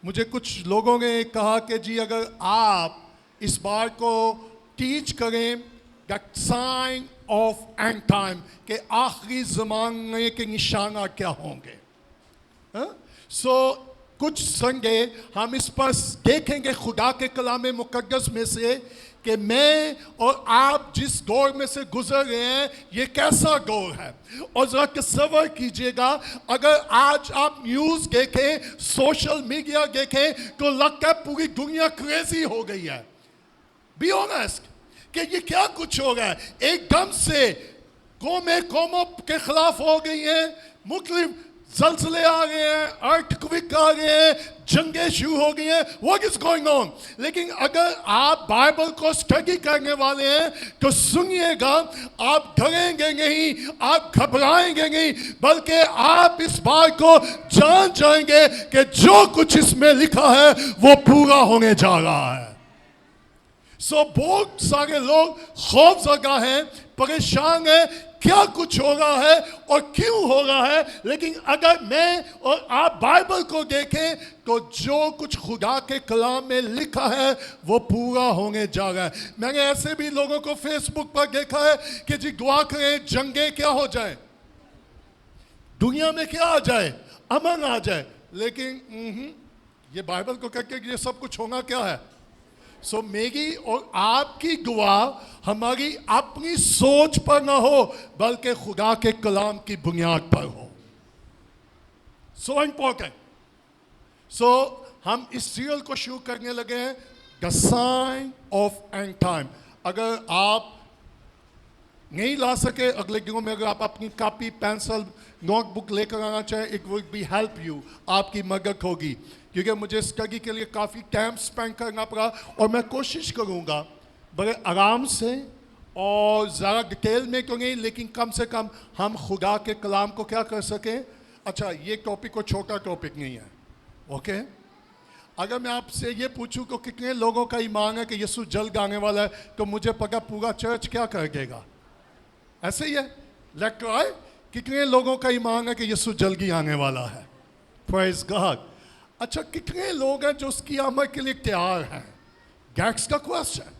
मुझे कुछ लोगों ने कहा कि जी अगर आप इस बात को टीच करें that sign of end time के आखिरी ज़माने के निशाना क्या होंगे, सो कुछ संगे हम इस पर देखेंगे खुदा के कलाम मुकद्दस में से कि मैं और आप जिस दौर में से गुजर रहे हैं ये कैसा दौर है। और ज़रा तसव्वुर कीजिएगा, अगर आज आप न्यूज़ देखें, सोशल मीडिया देखें, तो लगता है पूरी दुनिया क्रेजी हो गई है। बी ऑनेस्ट कि ये क्या कुछ हो रहा है, एकदम से कौमों के खिलाफ हो गई हैं, मुख्तलिफ ज़लज़ले आ गए हैं, अर्थक्वेक आ गए हैं, जंगें शुरू हो गई हैं, व्हाट इज गोइंग ऑन। लेकिन अगर आप बाइबल को स्टडी करने वाले हैं तो सुनिएगा, आप डरेंगे नहीं, आप घबराएंगे नहीं, बल्कि आप इस बात को जान जाएंगे कि जो कुछ इसमें लिखा है वो पूरा होने जा रहा है। सो बहुत सारे लोग खौफजदा हैं, परेशान हैं, क्या कुछ हो रहा है और क्यों हो रहा है। लेकिन अगर मैं और आप बाइबल को देखें तो जो कुछ खुदा के कलाम में लिखा है वो पूरा होने जा रहा है। मैंने ऐसे भी लोगों को फेसबुक पर देखा है कि जी दुआ करें जंगें क्या हो जाए, दुनिया में क्या आ जाए, अमन आ जाए। लेकिन ये बाइबल को कहकर ये सब कुछ होना क्या है। सो मेरी और आपकी दुआ हमारी अपनी सोच पर ना हो बल्कि खुदा के कलाम की बुनियाद पर हो। So important. सो हम इस सीरियल को शुरू करने लगे हैं, the sign of end time. अगर आप नहीं ला सके अगले दिनों में, अगर आप अपनी कॉपी पेंसिल नोटबुक लेकर आना चाहें, it will be help you, आपकी मदद होगी। क्योंकि मुझे स्टडी के लिए काफ़ी टाइम स्पेंड करना पड़ा और मैं कोशिश करूँगा बड़े आराम से और ज़रा डिटेल में क्यों नहीं, लेकिन कम से कम हम खुदा के कलाम को क्या कर सकें। अच्छा, ये टॉपिक को छोटा टॉपिक नहीं है, ओके। अगर मैं आपसे ये पूछूं कि कितने लोगों का ईमान है कि यीशु जल्द आने वाला है, तो मुझे पता पूरा चर्च क्या कर देगा। ऐसे ही है, लेट ट्राई। कितने लोगों का ईमान है कि यीशु जल्दी आने वाला है। Praise God. अच्छा, कितने लोग हैं जो उसकी आमद के लिए तैयार हैं। That's the question.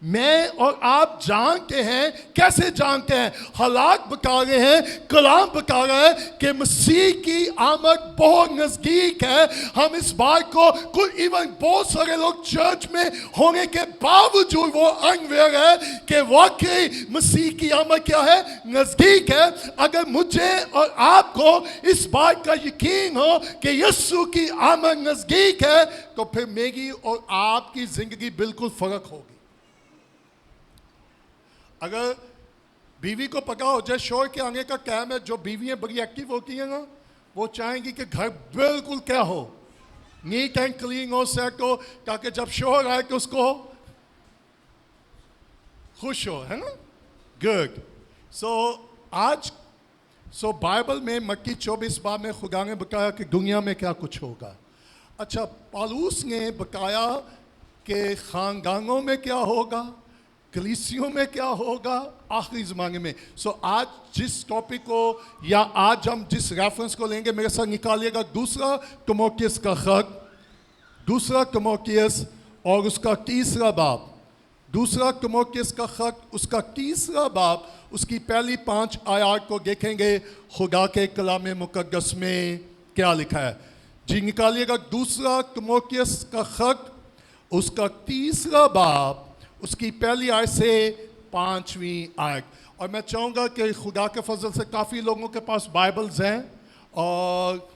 मैं और आप जानते हैं, कैसे जानते हैं, हालात बता रहे हैं, कलाम बता रहा है कि मसीह की आमद बहुत नज़दीक है। हम इस बात को कुछ इवन बहुत सारे लोग चर्च में होने के बावजूद वो अनवेयर है कि वाकई मसीह की आमद क्या है, नज़दीक है। अगर मुझे और आपको इस बात का यकीन हो कि यीशु की आमद नज़दीक है तो फिर मेरी और आपकी ज़िंदगी बिल्कुल फ़र्क होगी। अगर बीवी को पता हो जाए शोर के आने का टाइम है, जो बीवियाँ बड़ी एक्टिव होती हैं ना, वो चाहेंगी कि घर बिल्कुल क्या हो, नीट एंड क्लीन हो, सेट हो, ताकि जब शोर आए कि उसको खुश हो, है ना। गुड। सो बाइबल में मत्ती 24 बाब में खुदा ने बताया कि दुनिया में क्या कुछ होगा। अच्छा, पौलुस ने बताया कि खानदानों में क्या होगा, कलीसियों में क्या होगा आखिरी ज़माने में। सो आज जिस टॉपिक को या आज हम जिस रेफरेंस को लेंगे, मेरे साथ निकालिएगा दूसरा तिमोथियस का खत, दूसरा तिमोथियस और उसका तीसरा बाब। दूसरा तिमोथियस का खत उसका तीसरा बाब, उसकी पहली 5 आयत को देखेंगे खुदा के कलाम मुकद्दस में क्या लिखा है। जी निकालिएगा दूसरा तिमोथियस का खत, उसका तीसरा बाब, उसकी पहली आयत से 5वीं आयत। और मैं चाहूँगा कि खुदा के फजल से काफ़ी लोगों के पास बाइबल्स हैं और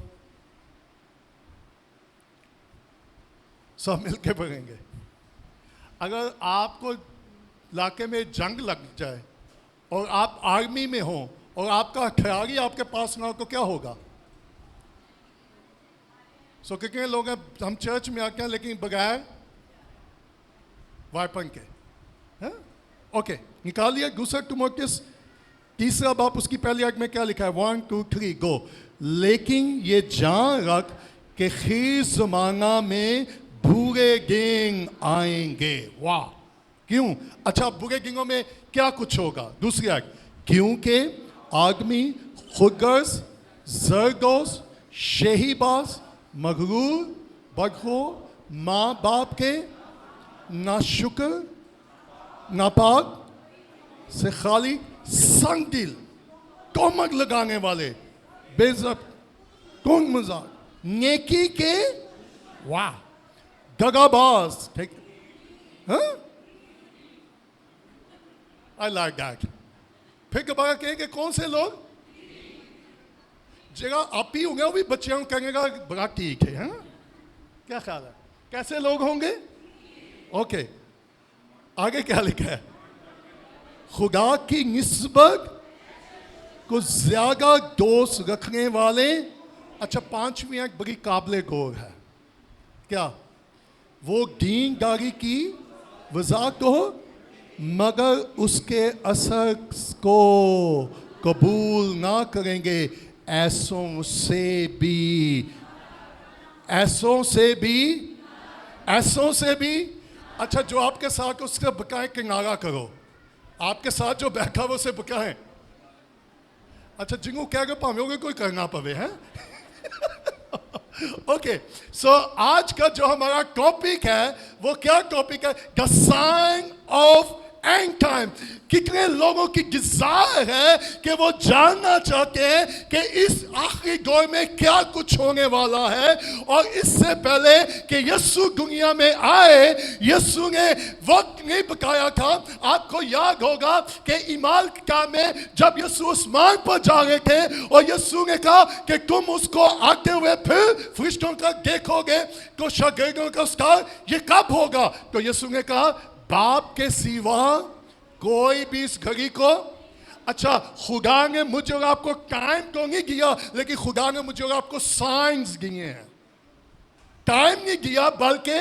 सब मिल के पढ़ेंगे। अगर आपको इलाके में जंग लग जाए और आप आर्मी में हो और आपका हथियार ही आपके पास ना हो तो क्या होगा। सो कितने लोग हैं हम चर्च में आते हैं लेकिन बगैर वाइपन के, हैं? ओके, निकालिए दूसरा तिमोथियस तीसरा बाब, उसकी पहली आयत में क्या लिखा है। 1 2 3 गो। लेकिन ये जान रख कि खीर ज़माना में बुरे दिन आएंगे। वाह, क्यों। अच्छा, बुरे दिनों में क्या कुछ होगा। दूसरी आयत, क्योंकि आदमी खुदगर्ज, जरदोज, शेहीबाज, मगरूर, बदखोर, माँ बाप के नाशुक्र, नापाक से खाली, संग दिल, तोहमत लगाने वाले, बेइज्जत, कौन मजाक, नेकी के वाह, दगाबाज, ठीक, हाँ? I like that. फिर दोबारा कहेंगे कौन से लोग? जगह आप ही होंगे, वो भी बच्चियों को कहेंगे बड़ा ठीक है, हाँ? क्या ख्याल है? कैसे लोग होंगे? ओके, आगे क्या लिखा है? खुदा की निस्बत को ज्यादा दोस्त रखने वाले, अच्छा पांचवी एक बड़ी काबिल गौर है, क्या? वो दीनदारी की वजाहत हो मगर उसके असर को कबूल ना करेंगे, ऐसों से भी। अच्छा, जो आपके साथ उससे बकाए किनारा करो, आपके साथ जो बैठा वो से बकाए, अच्छा जिनको क्या कर पाओगे कोई करना पवे है। ओके, सो आज का जो हमारा टॉपिक है वो क्या टॉपिक है? The sign of end time. कितने लोगों की डिजायर है कि वो जानना चाहते हैं कि इस आखिरी दौर में क्या कुछ होने वाला है, और इससे पहले कि यीशु दुनिया में आए, यीशु ने वक्त नहीं बताया था। आपको याद होगा कि ईमाल का में जब यीशु आसमान पर जा रहे थे और यीशु ने कहा कि तुम उसको आते हुए फिर फरिश्तों का देखोगे, तो शागिर्दों का स्टार ये कब होगा? तो यीशु ने कहा बाप के सिवा कोई भी इस घड़ी को, अच्छा खुदा ने मुझे और आपको टाइम तो नहीं दिया, लेकिन खुदा ने मुझे और आपको साइंस दिए हैं। टाइम नहीं दिया बल्कि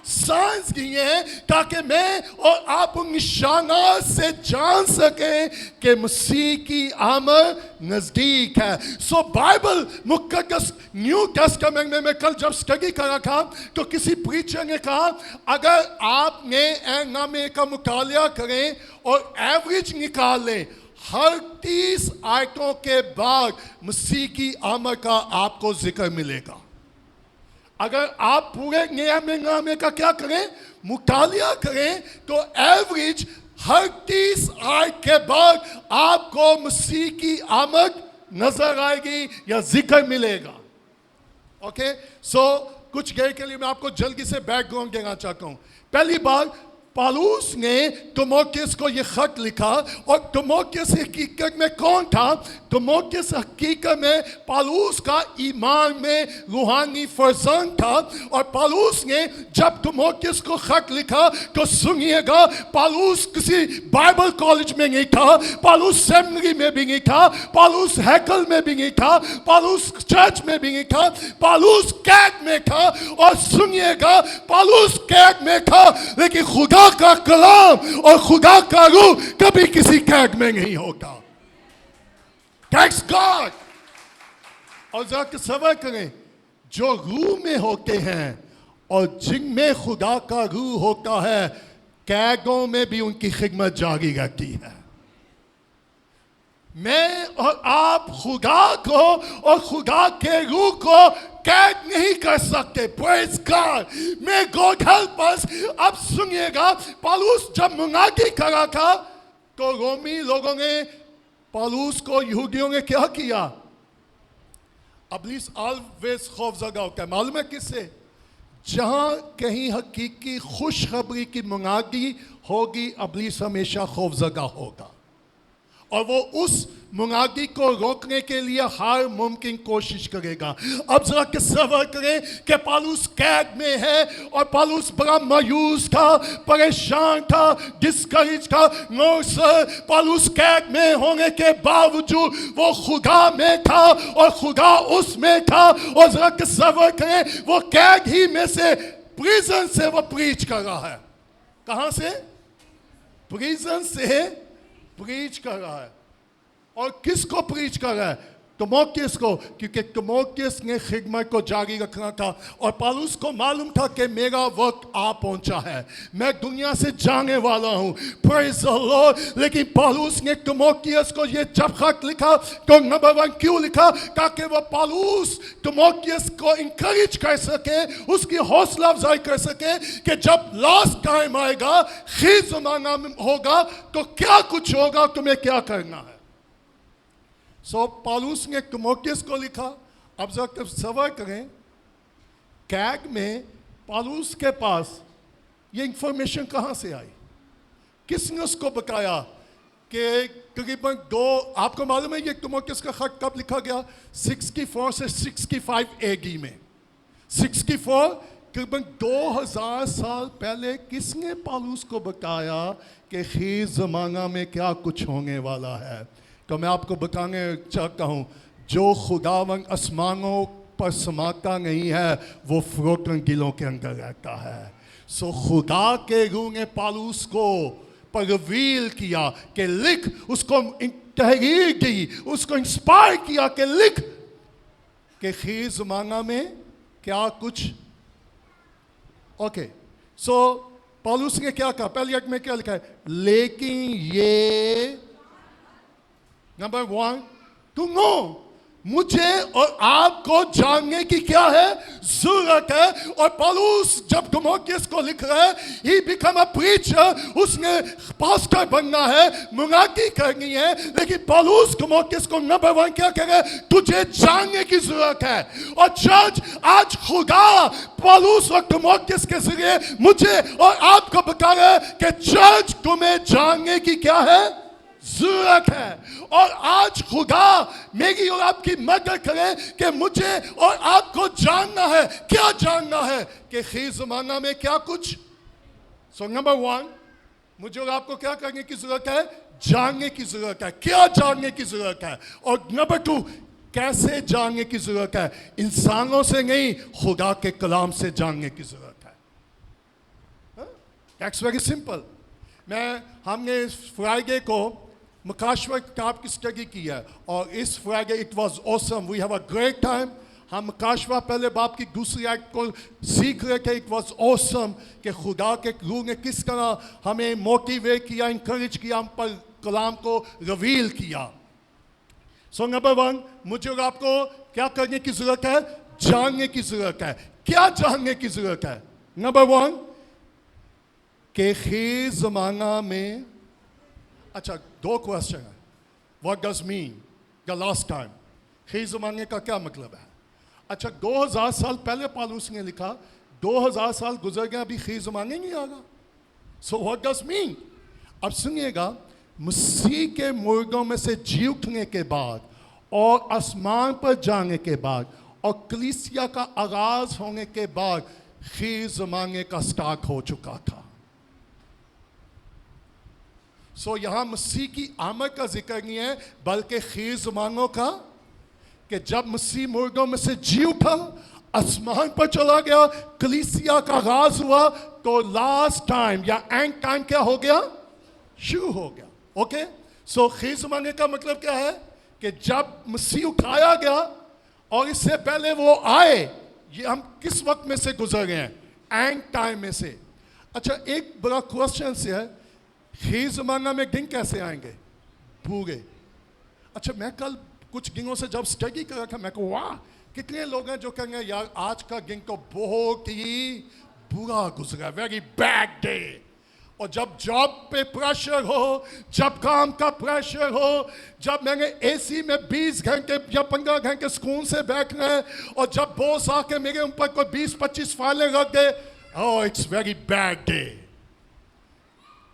साइंस दिए हैं, ताकि मैं और आप उन निशानात से जान सकें कि मसीह की आमद नजदीक है। सो बाइबल मुकद्दस न्यू टेस्टामेंट में मैं कल जब स्टडी कर रहा था तो किसी प्रीचर ने कहा अगर आपने नामे का मुतालिया करें और एवरेज निकाल लें, हर 30 आयतों के बाद मसीह की आमद का आपको जिक्र मिलेगा। अगर आप पूरे नामे का क्या करें, मुतालिया करें, तो एवरेज हर 30 आयत के बाद आपको मसीह की आमद नजर आएगी या जिक्र मिलेगा। ओके, सो कुछ गए के लिए मैं आपको जल्दी से बैकग्राउंड देना चाहता हूं। पहली बार पौलुस ने तीमुथियुस को यह खत लिखा, और तीमुथियुस हकीकत में कौन था? तीमुथियुस हकीकत में पौलुस का ईमान में रूहानी फर्जंद था। और पौलुस ने जब तीमुथियुस को खत लिखा तो सुनिएगा, पौलुस किसी बाइबल कॉलेज में नहीं था, पौलुस सेमिनरी में भी नहीं था, पौलुस हैकल में भी नहीं था, पौलुस चर्च में भी नहीं था, पौलुस कैद में था। और सुनिएगा, पौलुस कैद में था, लेकिन खुदा का कलाम और खुदा का रूह कभी किसी कैद में नहीं होता। Thanks God. और जरा तसव्वुर करें, जो रूह में होते हैं और जिनमें खुदा का रूह होता है, कैदों में भी उनकी खिदमत जारी रहती है। मैं और आप खुदा को और खुदा के रूह को कैद नहीं कर सकते। Praise God, may God help us. अब सुनिएगा, पौलुस जब मुनादी करा था तो रोमी लोगों ने पौलुस को, यहूदियों ने क्या किया? इब्लीस ऑलवेज खौफजदा होता है, मालूम है किससे? जहां कहीं हकीकी खुशखबरी की मुनादी होगी, इब्लीस हमेशा खौफजदा होगा, और वो उस मुनादी को रोकने के लिए हर मुमकिन कोशिश करेगा। अब जरा तसव्वुर करें कि पौलुस कैद में है और पौलुस बड़ा मायूस था, परेशान था, डिस्करेज था। नो सर, पौलुस कैद में होने के बावजूद वो खुदा में था और खुदा उसमें था। और जरा तसव्वुर करें, वो कैद ही में से, प्रिजन से वो प्रीच कर रहा है। कहां से? प्रिजन से प्रीच कर रहा है। और किसको प्रीच कर रहा है? तिमोथियस को, क्योंकि तिमोथियस ने खिदमत को जारी रखना था और पौलुस को मालूम था कि मेरा वक्त आ पहुंचा है, मैं दुनिया से जाने वाला हूं। Praise the Lord. लेकिन पौलुस ने तिमोथियस को ये जब खत लिखा तो नंबर 1 क्यों लिखा? ताकि वह पौलुस तिमोथियस को इंकरेज कर सके, उसकी हौसला अफजाई कर सके कि जब लास्ट टाइम आएगा, खीर जमाना में होगा, तो क्या कुछ होगा, तुम्हें क्या करना है। सो पौलुस ने तिमोथियस को लिखा। अब जब सवाल करें, कैग में पौलुस के पास ये इंफॉर्मेशन कहाँ से आई? किसने उसको बताया कि तकरीबन आपको मालूम है ये तिमोथियस का खत कब लिखा गया? 64 से 65 AD में। 64 तकरीबन 2000 साल पहले किसने पौलुस को बताया कि खीर जमाना में क्या कुछ होने वाला है? तो मैं आपको बताने चाहता हूँ, जो खुदावंद आसमानों पर समाता नहीं है, वो फरोतन दिलों के अंदर रहता है। सो खुदा के रूह ने पौलुस को पर रिवील किया कि लिख, उसको तहरीर दी, उसको इंस्पायर किया कि लिख कि खीर जमाना में क्या कुछ। ओके, सो पौलुस ने क्या कहा? पहले एक में क्या लिखा है? लेकिन ये नंबर 1 टू नो, मुझे और आपको जानने की क्या है? जरूरत है। और पौलुस जब तिमोथियस को लिख रहा है, ही बिकम अ प्रीचर, उसने पास्टर बनना है, मुनादी करनी है। लेकिन पौलुस तिमोथियस को नंबर 1 क्या कह रहा है? तुझे जानने की जरूरत है। और चर्च, आज खुदा पौलुस और तिमोथियस के जरिए मुझे और आपको बता रहा है कि चर्च, तुम्हें जानने की क्या है? जरूरत है। और आज खुदा मेरी और आपकी मदद करे कि मुझे और आपको जानना है। क्या जानना है? कि खीर जमाना में क्या कुछ। सो नंबर 1, मुझे और आपको क्या करने की जरूरत है? जानने की जरूरत है। क्या जानने की जरूरत है? और नंबर 2, कैसे जानने की जरूरत है? इंसानों से नहीं, खुदा के कलाम से जानने की जरूरत है। That's very simple. हमने फ्राइडे को मुकाशवा किताब की स्टडी की है और इस Friday it was awesome, we have a great time. हम मुकाशवा पहले बाप की दूसरी आयत को सीख रहे थे। इट वाज ऑसम कि खुदा के रूह ने किस तरह हमें मोटिवेट किया, इंकरेज किया, हम पर कलाम को रिवील किया। सो नंबर 1, मुझे और आपको क्या करने की जरूरत है? जानने की जरूरत है। क्या जानने की जरूरत है? नंबर 1 कि खीर जमाना में, अच्छा 2 क्वेश्चन है। What does mean the last time? खीर जमाने का क्या मतलब है? अच्छा, 2000 साल पहले पौलुस ने लिखा, 2000 साल गुजर गया, अभी खीर जमाने नहीं आ रहा। सो व्हाट डज मीन? अब सुनिएगा, मसीह के मुर्दों में से जी उठने के बाद और आसमान पर जाने के बाद और कलीसिया का आगाज होने के बाद खीर जमाने का स्टार्ट हो चुका था। सो यहां मसीह की आमद का जिक्र नहीं है, बल्कि खीर जमानों का, कि जब मसीह मुर्दों में से जी उठा, आसमान पर चला गया, कलीसिया का आगाज हुआ, तो लास्ट टाइम या एंड टाइम क्या हो गया? शुरू हो गया। ओके, सो खीर जमाने का मतलब क्या है? कि जब मसीह उठाया गया और इससे पहले वो आए, ये हम किस वक्त में से गुजर गए हैं? एंड टाइम में से। अच्छा, एक बड़ा क्वेश्चन से है, खीर जमाना में दिन कैसे आएंगे? बुरे। अच्छा, मैं कल कुछ दिनों से जब स्टडी कर रहा था, मैं को वाह, कितने लोग हैं जो कहेंगे यार आज का दिन तो बहुत ही बुरा गुजरा, वेरी बैड डे। और जब जॉब पे प्रेशर हो, जब काम का प्रेशर हो, जब मैंने एसी में 20 घंटे या 15 घंटे सुकून से बैठना है, और जब बॉस आके मेरे ऊपर कोई 20-25 फाइलें रख दे, oh it's very bad day.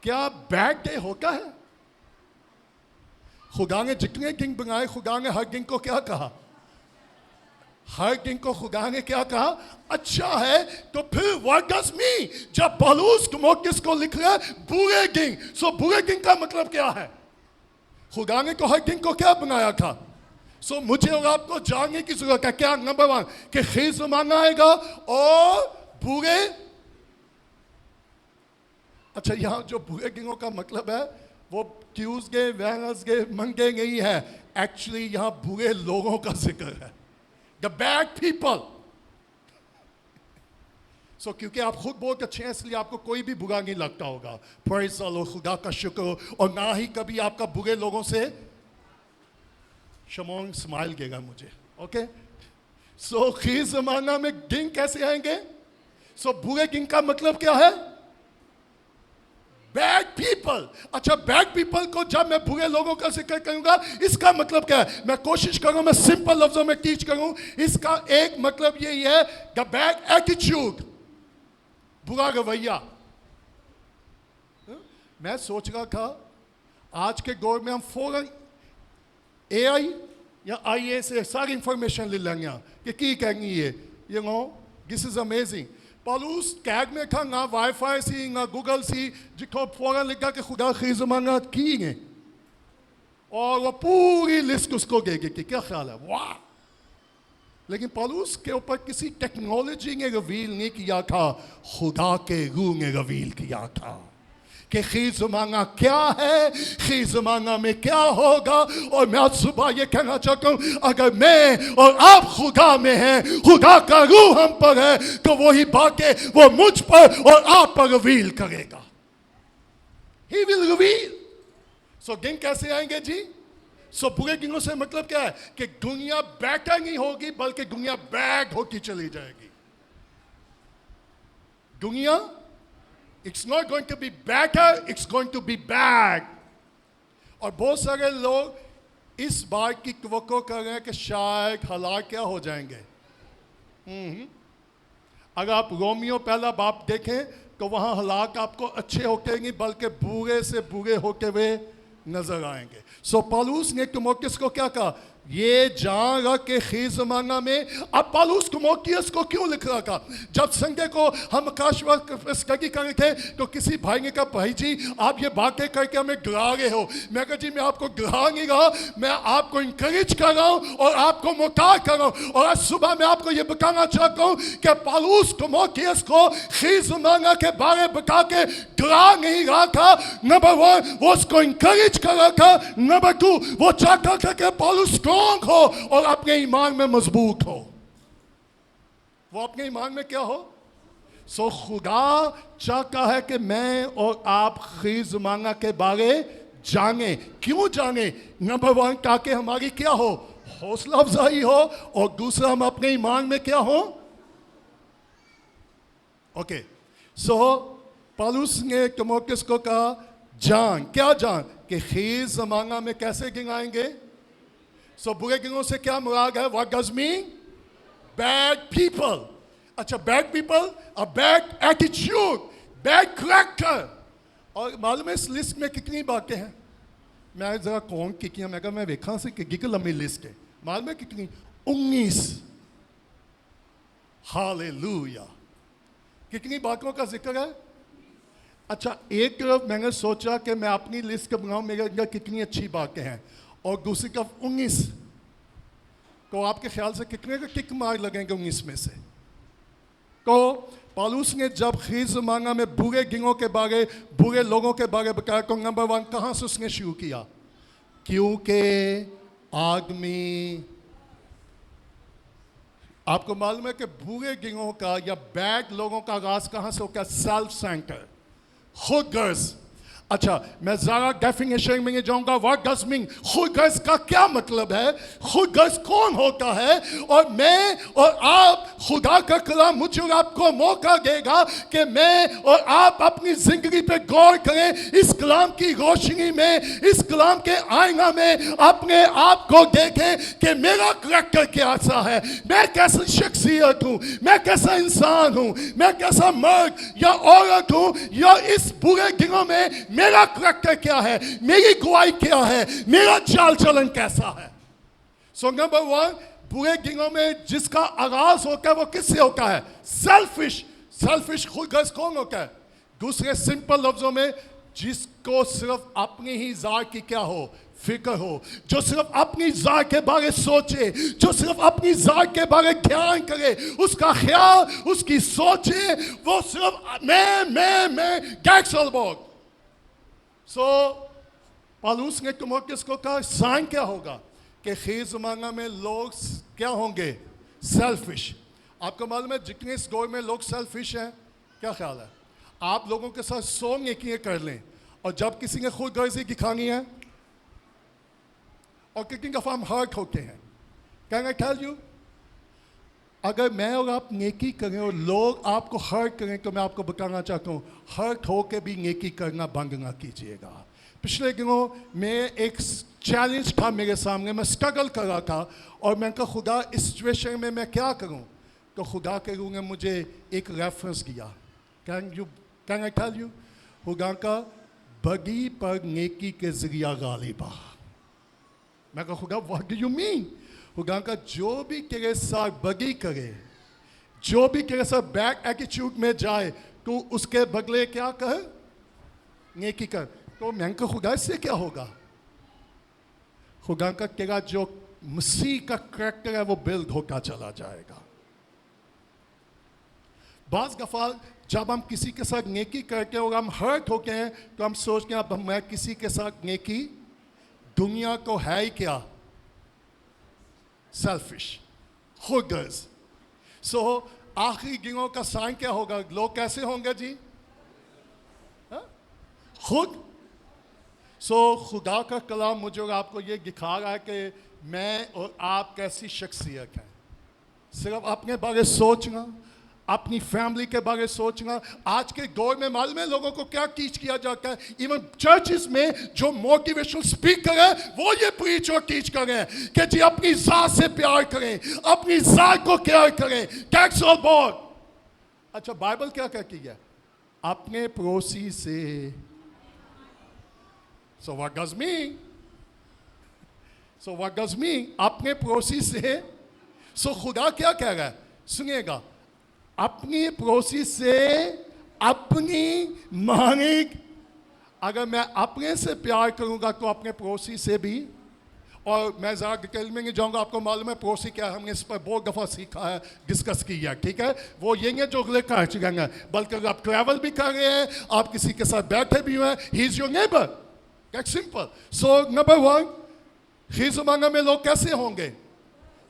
क्या बैड डे होता है? खुदा ने जितने दिन बनाए, खुदा ने हर दिन को क्या कहा? हर दिन को खुदा ने क्या कहा? अच्छा है। तो फिर व्हाट डज मीन जब पौलुस तिमोथियस को लिख रहा है बुरे दिन? सो बुरे दिन का मतलब क्या है? खुदा ने तो हर दिन को क्या बनाया था? सो मुझे और आपको जानने की जरूरत है क्या? नंबर 1 कि खीर जमाना आएगा और बुरे। अच्छा, यहां जो बुरे दिनों का मतलब है, वो ट्यूसडे वेडनेसडे मंडे नहीं है, एक्चुअली यहाँ बुरे लोगों का जिक्र है, द बैड पीपल। सो क्योंकि आप खुद बहुत अच्छे हैं इसलिए आपको कोई भी बुरा नहीं लगता होगा, प्रेज़ द लॉर्ड, खुदा का शुक्र हो, और ना ही कभी आपका बुरे लोगों से शमोन स्माइल देगा मुझे, ओके। सो खीर जमाना में दिन कैसे आएंगे? सो बुरे दिन का मतलब क्या है? Bad people. अच्छा, बैड पीपल को जब मैं बुरे लोगों का जिक्र करूंगा, इसका मतलब क्या है? मैं कोशिश करूं मैं सिंपल लफ्जों में टीच करूं। इसका एक मतलब यही है, द बैड एटीट्यूड, बुरा रवैया। मैं सोच रहा था आज के दौर में हम फौरन एआई या आईए से सारी इंफॉर्मेशन ले लेंगे कि की कहेंगी ये, you know, this is amazing. Paulus CAG में था ना वाईफाई सी ना गूगल सी, जिसको फौरन लिखा कि खुदा खी जमाना की है, और वो पूरी लिस्ट उसको देगी कि क्या ख्याल है, वाह। लेकिन पालूस के ऊपर किसी टेक्नोलॉजी ने रिवील नहीं किया था, खुदा के रूह ने रिवील किया था कि खीर ज़माना क्या है, खीर ज़माना में क्या होगा। और मैं आज सुबह ये कहना चाहता हूँ, अगर मैं और आप खुदा में हैं, खुदा का रूह हम पर है, तो वही बातें वो मुझ पर और आप पर रिवील करेगा। He will reveal। सो दिन कैसे आएंगे जी? सो बुरे दिनों से मतलब क्या है कि दुनिया बेटर नहीं होगी बल्कि दुनिया बैड होती चली जाएगी। दुनिया, it's not going to be better, it's going to be bad। और बहुत सारे लोग इस बात की तवक्को कर रहे हैं कि शायद हालात क्या हो जाएंगे। अगर आप रोमियो पहला बाप देखें तो वहाँ हालात आपको अच्छे होते नहीं बल्कि बुरे से बुरे होते हुए नजर आएंगे। सो पालूस ने तिमोथियस को क्या कहा? ये जान रख के खीर जमाना में। अब पालूस तिमोथियस को क्यों लिख रहा था? जब संडे को हम स्टडी कर रहे थे तो किसी भाई ने कहा, भाई जी आप ये बातें करके हमें डरा रहे हो। मैं कहा जी मैं आपको डरा नहीं रहा, मैं आपको इंकरेज कर रहा हूँ और आपको मोटार कर रहा हूँ। और आज सुबह मैं आपको ये बताना चाहता हूँ कि पालूस तिमोथियस को खीर जमाना के बारे में बता के डरा नहीं रहा था। नंबर वन, वो उसको इंकरेज कर रहा था। नंबर टू, वो चाहता था कि पालूस हो और अपने ईमान में मजबूत हो। वो अपने ईमान में क्या हो? सो खुदा चाहता है कि मैं और आप खीर ज़माना के बारे जाने। क्यों जाने? नंबर वन, ताकि हमारी क्या हो? हौसला अफजाई हो, और दूसरा हम अपने ईमान में क्या हो? ओके। सो पालूस ने तिमोथियस को कहा जान। क्या जान? कि खीर ज़माना में कैसे दिन आएंगे। सो बुरे दिनों से क्या मुराद है? What does mean? Bad people. अच्छा, bad people, a bad attitude, bad character. और मालूम है इस लिस्ट में कितनी बातें हैं? मैं जरा कौन की मैं कहा मैं देखा से कि लंबी लिस्ट है। मालूम है कितनी? 19। हालेलुया। कितनी बातों का जिक्र है? अच्छा, एक तरफ मैंने सोचा कि मैं अपनी लिस्ट बनाऊं, मेरे अंदर कितनी अच्छी बातें हैं, और दूसरी तरफ 19। तो आपके ख्याल से कितने का टिक मार लगेंगे 19 में से? तो पालूस ने जब खीर ज़माना में बुरे दिनों के बारे, बुरे लोगों के बारे बताया, तो नंबर वन कहाँ से उसने शुरू किया? क्योंकि आदमी, आपको मालूम है कि बुरे दिनों का या बैड लोगों का आगाज कहाँ से होता है? सेल्फ सेंटर, खुद गर्ज। अच्छा, मैं ज़रा डेफिनेशन में जाऊंगा। What does mean? खुद गर्ज का क्या मतलब है? खुद गर्ज कौन होता है? और मैं और आप, खुदा का कलाम मुझे और आपको मौका देगा कि मैं और आप अपनी जिंदगी पे गौर करें। इस कलाम की रोशनी में, इस कलाम के आईना में अपने आप को देखें कि मेरा करैक्टर कैसा है, मैं कैसा शख्सियत हूँ, मैं कैसा इंसान हूँ, मैं कैसा मर्द या औरत हूँ, या इस बुरे दिनों में मेरा करैक्टर क्या है, मेरी गवाही क्या है, मेरा चाल चलन कैसा है। सो नंबर वन, बुरे दिनों में जिसका आगाज होता है वो किससे होता है? सेल्फिश। सेल्फिश खुदगर्ज कौन होता है? दूसरे सिंपल लफ्जों में, जिसको सिर्फ अपनी ही जात की क्या हो? फिक्र हो, जो सिर्फ अपनी जात के बारे सोचे, जो सिर्फ अपनी जात के बारे ध्यान करे, उसका ख्याल, उसकी सोचे वो सिर्फ मैं गैक्सलबर्ग। सो पालूस ने तिमुथियुस को कहा साइन क्या होगा कि खीर ज़माना में लोग क्या होंगे, सेल्फिश। आपको मालूम है जितने इस दौर में लोग सेल्फिश हैं, क्या ख्याल है आप लोगों के साथ 100 नेकियां कर लें और जब किसी ने खुद गर्जी दिखानी है और कितनी दफ़ा हम हर्ट होते हैं। कैन आई टेल यू, अगर मैं और आप नेकी करें और लोग आपको हर्ट करें तो मैं आपको बताना चाहता हूँ हर्ट हो के भी नेकी करना बंद ना कीजिएगा। पिछले दिनों में एक चैलेंज था मेरे सामने, मैं स्ट्रगल कर रहा था और मैंने कहा खुदा इस सिचुएशन में मैं क्या करूँ, तो खुदा के रूह ने मुझे एक रेफरेंस दिया। कैन आई टेल यू, खुदा का बगी पर नेकी के जरिया गालिबा। मैं कहा खुदा व्हाट डू यू मीन? खुदा का जो भी तेरे साथ बगी करे, जो भी तेरे साथ बैड एटीट्यूड में जाए तो उसके बदले क्या कहे, नेकी कर। तो मैं कहा खुदा इससे क्या होगा? खुदा का तेरा जो मसीह का करैक्टर है वो बिल्ड होता चला जाएगा। बाज़ दफ़ा जब हम किसी के साथ नेकी करते हैं और हम हर्ट होते हैं तो हम सोचते हैं अब मैं किसी के साथ नेकी, दुनिया को है ही क्या, सेल्फिश, खुदगर्ज। सो आखिरी दिनों का साइन क्या होगा, लोग कैसे होंगे जी, खुद। सो खुदा का कलाम मुझे और आपको ये दिखा रहा है कि मैं और आप कैसी शख्सियत है। सिर्फ अपने बारे सोचना, अपनी फैमिली के बारे में सोचना। आज के दौर में मालूम है लोगों को क्या टीच किया जाता है, इवन चर्चेस में जो मोटिवेशनल स्पीकर है वो ये प्रीच और टीच कर रहे हैं कि जी अपनी जात से प्यार करें, अपनी जात को केयर करें, टैक्स और बोर्ड। अच्छा बाइबल क्या कहती है, अपने पड़ोसी से। So what does mean? So what does mean? अपने पड़ोसी से। So खुदा क्या कह रहा है, सुनिएगा, अपनी पड़ोसी से अपनी मांग। अगर मैं अपने से प्यार करूंगा तो अपने पड़ोसी से भी। और मैं ज़रा डिटेल में नहीं जाऊंगा, आपको मालूम है पड़ोसी क्या, हमने इस पर बहुत दफ़ा सीखा है, डिस्कस किया, ठीक है। वो ये है जो अगले कर चुके हैं, बल्कि आप ट्रैवल भी कर रहे हैं, आप किसी के साथ बैठे भी हुए हैं, he is your neighbour, that's simple. So number one, खीर ज़माना में लोग कैसे होंगे,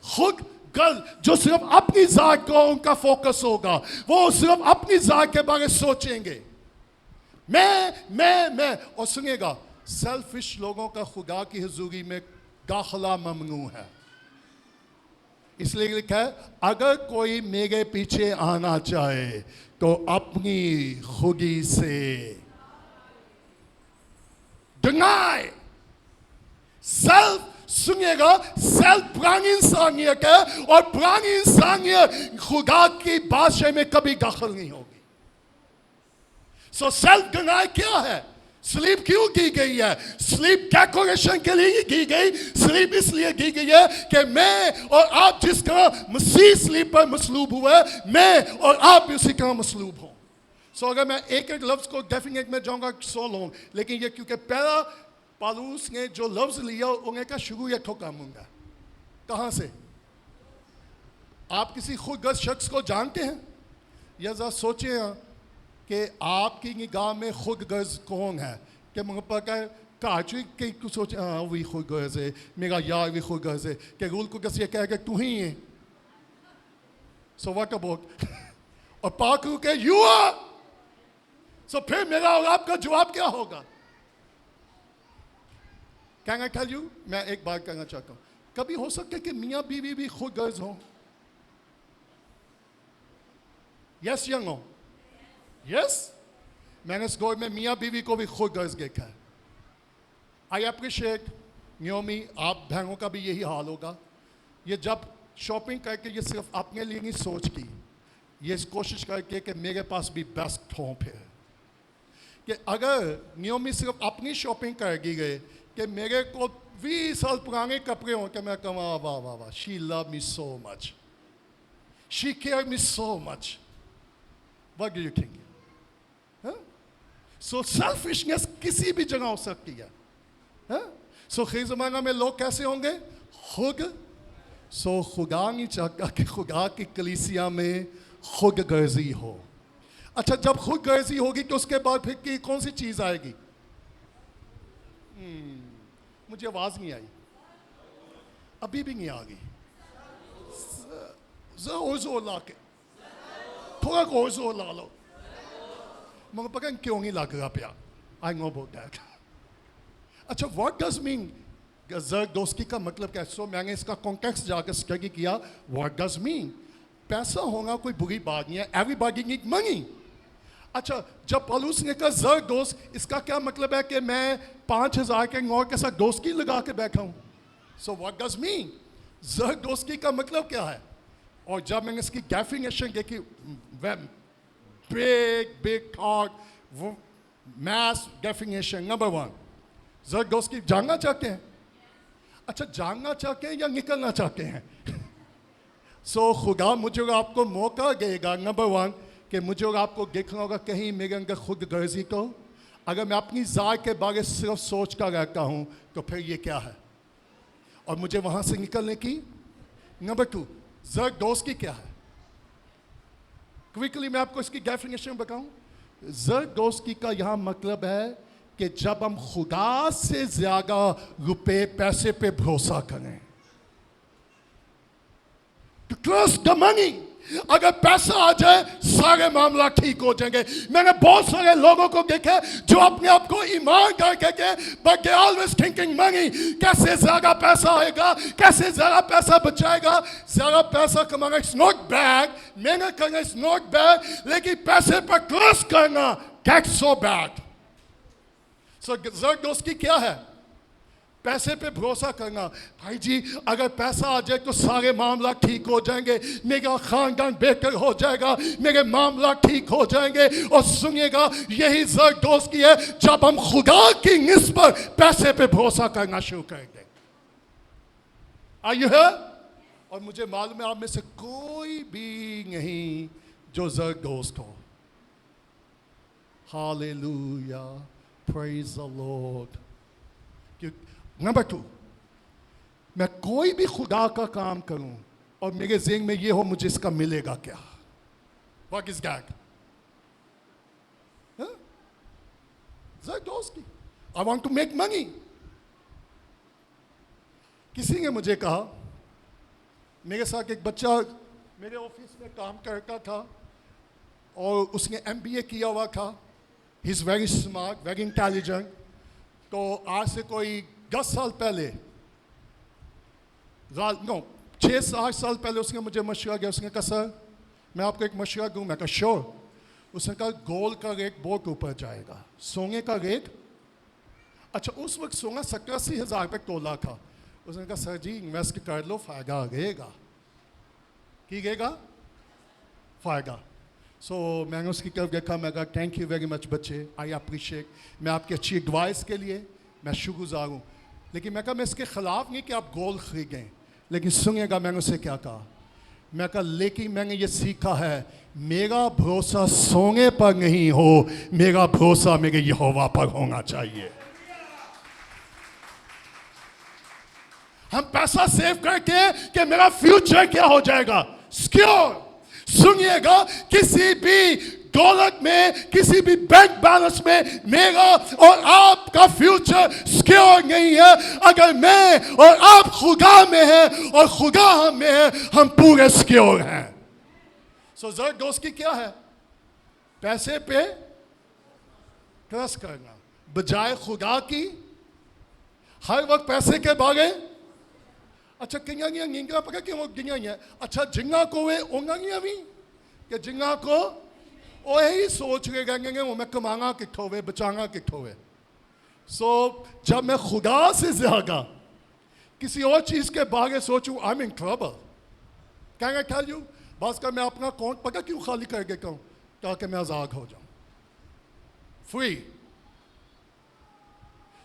खुद गर्ल, जो सिर्फ अपनी जात को उनका फोकस होगा, वो सिर्फ अपनी जात के बारे में सोचेंगे, मैं। और सुनिएगा, सेल्फिश लोगों का खुदा की हुजूरी में दाखिला ममनू है। इसलिए लिखा है अगर कोई मेरे पीछे आना चाहे तो अपनी खुदी से डिनाई सेल्फ। सुनिएगा, सेल्फ पुरानी इंसानियत है और पुरानी इंसानियत खुदा की बादशाह में कभी दाखिल नहीं होगी। सो सेल्फ डिनाई क्या है, स्लीप क्यों की गई है, स्लीप डेकोरेशन के लिए की गई, स्लीप इसलिए की गई है कि मैं और आप जिस तरह मसीह स्लीप पर मसलूब हुए, मैं और आप भी उसी तरह मसलूब हों। सो अगर मैं एक एक लफ्ज़ को डेफिनेट में जाऊंगा 100 लोग, लेकिन ये क्योंकि पहला पालूस ने जो लफ्ज़ लिया उन्हें का शुरू या ठोका मुंगा, कहाँ से? आप किसी खुदगर्ज शख्स को जानते हैं? या ज़रा सोचें कि आपकी निगाह में खुदगर्ज कौन है, कि मुझे पता है काची के कुछ सोचे हाँ वही खुदगर्ज है, मेरा यार भी खुदगर्ज है, कि रूल को कैसे कह के तू ही है। सो व्हाट अबाउट और पाकू के यू आर। सो फिर मेरा और आपका जवाब क्या होगा? कैन आई टेल यू, मैं एक बात कहना चाहता हूँ, कभी हो सकता है कि मियाँ बीवी भी खुदगर्ज हों? यस या नो? यस, मैंने इस दौर में मियाँ बीवी को भी खुदगर्ज देखा है। आई अप्रिशिएट नियोमी, आप बहनों का भी यही हाल होगा। ये जब शॉपिंग करके ये सिर्फ अपने लिए नहीं सोच की, ये इस कोशिश करके कि मेरे पास भी बेस्ट हो, फिर कि अगर नियोमी सिर्फ अपनी शॉपिंग करेगी गए कि मेरे को 20 साल पुराने कपड़े हों कि मैं कहूँ वाह वाह वाह, she love me so much, she care me so much, what do you think? So selfishness किसी भी जगह हो सकती है। सो खीर ज़माना में लोग कैसे होंगे, खुद। सो खुदा नहीं चाहता कि खुदा की कलीसिया में खुद गर्जी हो। अच्छा, जब खुद गर्जी होगी तो उसके बाद फिर की कौन सी चीज़ आएगी? मुझे आवाज नहीं आई, अभी भी नहीं आ गई। जोर जोर ला के, थोड़ा और जोर ला लो, मगर पता नहीं क्यों नहीं लग रहा प्यार। I know about that. अच्छा, व्हाट डज मीन ज़रदोस्ती का मतलब क्या है? सो मैंने इसका कॉन्टेक्स्ट जाकर स्टडी किया। What does mean? पैसा होना कोई बुरी बात नहीं है, एवरीबॉडी नीड मनी। अच्छा, जब पौलुस ने कहा ज़रदोस्त, इसका क्या मतलब है कि मैं 5,000 के नोट के साथ दोस्ती लगा के बैठा हूँ? So what does mean? ज़रदोस्ती का मतलब क्या है? और जब मैंने इसकी डेफिनेशन देखी, बिग थॉट, वो मैथ डेफिनेशन नंबर 1, ज़रदोस्ती जानना चाहते हैं? अच्छा, जानना चाहते हैं या निकलना चाहते हैं? सो खुदा मुझे और आपको मौका देगा, नंबर 1, कि मुझे और आपको देखना होगा कहीं मेरे अंदर खुद गर्जी को। अगर मैं अपनी ज़ात के बारे सिर्फ सोच कर रहता हूँ तो फिर ये क्या है, और मुझे वहाँ से निकलने की। नंबर 2, ज़रदोस्ती क्या है? क्विकली मैं आपको इसकी डेफिनेशन बताऊँ। ज़रदोस्ती का यहाँ मतलब है कि जब हम खुदा से ज़्यादा रुपए पैसे पे भरोसा करें, to trust the money। अगर पैसा आ जाए सारे मामला ठीक हो जाएंगे। मैंने बहुत सारे लोगों को देखा जो अपने आप को ईमानदार कहते, but they always thinking money। कैसे ज्यादा पैसा आएगा, कैसे ज्यादा पैसा बचाएगा। ज्यादा पैसा कमाना इट्स नॉट बैड, मेहनत करना इट्स नॉट बैड, लेकिन पैसे पर ट्रस्ट करना दैट्स सो बैड। सो ज़रदोस्ती क्या है? पैसे पे भरोसा करना। भाई जी, अगर पैसा आ जाए तो सारे मामला ठीक हो जाएंगे, मेरा खानदान बेहतर हो जाएगा, मेरे मामला ठीक हो जाएंगे। और सुनिएगा, यही ज़रदोस्ती है जब हम खुदा की निस्बत पैसे पे भरोसा करना शुरू करेंगे। Are you here? और मुझे मालूम है आप में से कोई भी नहीं जो ज़रदोस्त हो। Hallelujah, praise the Lord। Number 2, मैं कोई भी खुदा का काम करूं और मेरे ज़हन में ये हो मुझे इसका मिलेगा क्या? What is that? ज़रदोस्ती। I want to make money। किसी ने मुझे कहा, मेरे साथ एक बच्चा मेरे ऑफिस में काम करता था और उसने MBA किया हुआ था। He is very smart, very intelligent. तो आज से कोई 10 साल पहले, नो 6-8 साल पहले उसने मुझे मशवरा दिया। उसने कहा सर मैं आपको एक मशवरा दूँ। मैं कहा श्योर। उसने कहा गोल्ड का रेट बहुत ऊपर जाएगा, सोने का रेट। अच्छा, उस वक्त सोना 70-80 हज़ार रुपये तोला था। उसने कहा सर जी इन्वेस्ट कर लो, फ़ायदा रहेगा। की रहेगा? फ़ायदा। सो मैंने उसकी तरफ देखा, मैं कहा थैंक यू वेरी मच बच्चे, आई अप्रिशिएट। मैं आपकी अच्छी एडवाइस के लिए मैं शुक्रगुजार हूँ। लेकिन मैं कहा मैं इसके ख़िलाफ़ नहीं कि आप गोल्ड खरीदें, लेकिन सुनिएगा मैंने उसे क्या कहा। मैं कहा लेकिन मैंने ये सीखा है, मेरा भरोसा सोने पर नहीं हो, मेरा भरोसा मेरे यहोवा पर होना चाहिए। हम पैसा सेव करके कि मेरा फ्यूचर क्या हो जाएगा सिक्योर। सुनिएगा, किसी भी दौलत में, किसी भी बैंक बैलेंस में मेरा और आपका फ्यूचर सिक्योर नहीं है। अगर मैं और आप खुदा में हैं और खुदा हम में है, हम पूरे सिक्योर हैं। सो ज़रदोस्ती क्या है? पैसे पे ट्रस्ट करना बजाय खुदा की हर वक्त पैसे के बारे। अच्छा, किंगा गिंगा पका क्यों गिंगा है? अच्छा, जिंगा को वे ओंगा भी कि जिंगा को ओ यही सोच के गएंगे वो मैं कमांगा किट्ठो वे, बचांगा किट्ठो वे। सो जब मैं खुदा से ज़्यादा किसी और चीज़ के बारे सोचूं, I am in trouble. Can I tell you? बस का मैं अपना अकाउंट पता क्यों खाली कर देता हूँ? ताकि मैं आज़ाद हो जाऊँ, फ्री।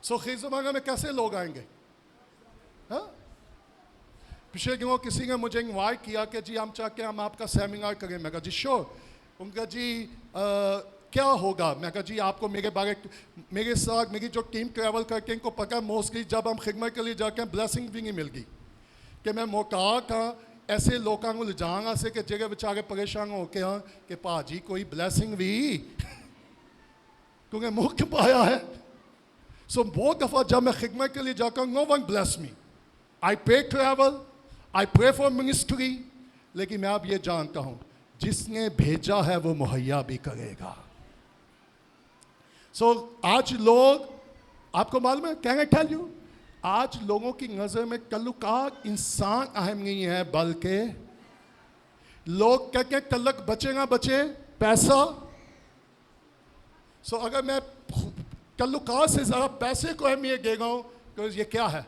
सो खीर ज़माना में कैसे लोग आएंगे? हाँ, पिछले दिनों किसी ने मुझे इनवाइट किया कि जी हम चाहते हैं हम आपका सेमिनार करें। मैं कहा जी श्योर। उनका जी क्या होगा? मैं कहा जी आपको मेरे साथ मेरी जो टीम ट्रैवल करके इनको पता मोस्टली जब हम खिदमत के लिए जाके हैं ब्लेसिंग भी नहीं मिलती कि मैं मौका था ऐसे लोगों को ले जाऊँगा से कि जगह बेचारे परेशान हो के हाँ कि भाजी कोई ब्लेसिंग भी क्योंकि मुख्य पाया है। सो बहुत दफ़ा जब मैं खिदमत के लिए जाकर no one bless me, I pay travel, I pray for ministry, लेकिन मैं अब ये जानता हूँ जिसने भेजा है वो मुहैया भी करेगा। सो आज लोग, आपको मालूम है, कैन आई टेल यू, आज लोगों की नज़र में तल्लुकात इंसान अहम नहीं है, बल्कि लोग कहते हैं तल्लक बचे ना बचे, पैसा। सो अगर मैं तल्लुकात से ज़्यादा पैसे को अहमियत दे रहा हूँ तो ये क्या है?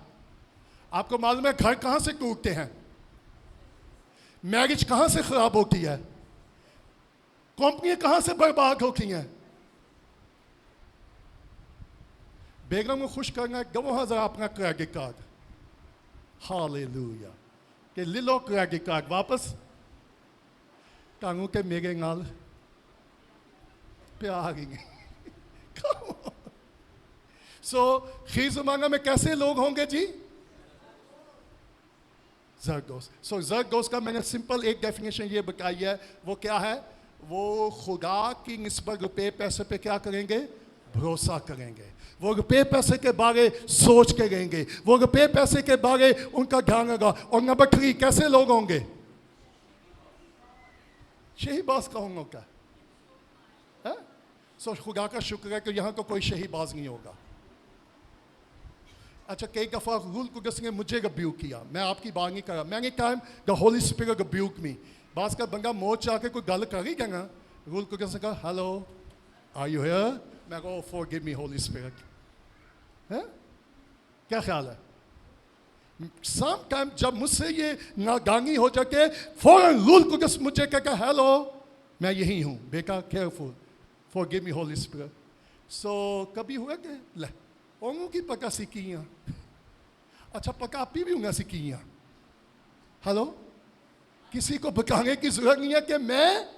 आपको मालूम है घर कहाँ से टूटते हैं, मैरिज कहाँ से ख़राब होती है, कंपनियाँ कहाँ से बर्बाद होती हैं। बेगम को खुश करना है, दो हज़ार अपना क्रेडिट कार्ड, हालेलुया, कि ले लो क्रेडिट कार्ड वापस, टांगों के मेरे नाल प्यार ही नहीं। सो खीर ज़माना में कैसे लोग होंगे जी? ज़रदोज़। सो ज़रदोज़ का मैंने सिंपल एक डेफिनेशन ये बताई है, वो क्या है? वो खुदा की निस्बत रुपये पैसे पे क्या करेंगे? भरोसा करेंगे। वो रुपये पैसे के बारे सोच के रहेंगे, वो रुपये पैसे के बारे उनका ध्यान होगा। और नंबर 3 कैसे लोग होंगे? शहीबाज कहूँगा क्या? सो खुदा का शुक्र है कि यहाँ को कोई शहीबाज नहीं होगा। अच्छा, कई दफ़ा रूल कुदस ने मुझे रिब्यूक किया, मैं आपकी बात नहीं कर रहा, मैंने time the holy spirit rebuke me. बास का बंदा मोच आके कोई गल कर ही क्या ना, रूल कुदस ने कहा हेलो आर यू हियर, मैं कहा फॉरगिव मी होली स्पिरिट। क्या ख्याल है? सम टाइम जब मुझसे ये नादानी हो जाके फौरन रूल कुदस मुझे कहता हेलो मैं यही हूँ बेटा, careful, forgive me holy spirit. So कभी हुआ कि ले ओंगू की पका सीखियाँ, अच्छा पका आपी भी होंगे सीखियाँ। हेलो, किसी को बताने की जरूरत नहीं है कि मैं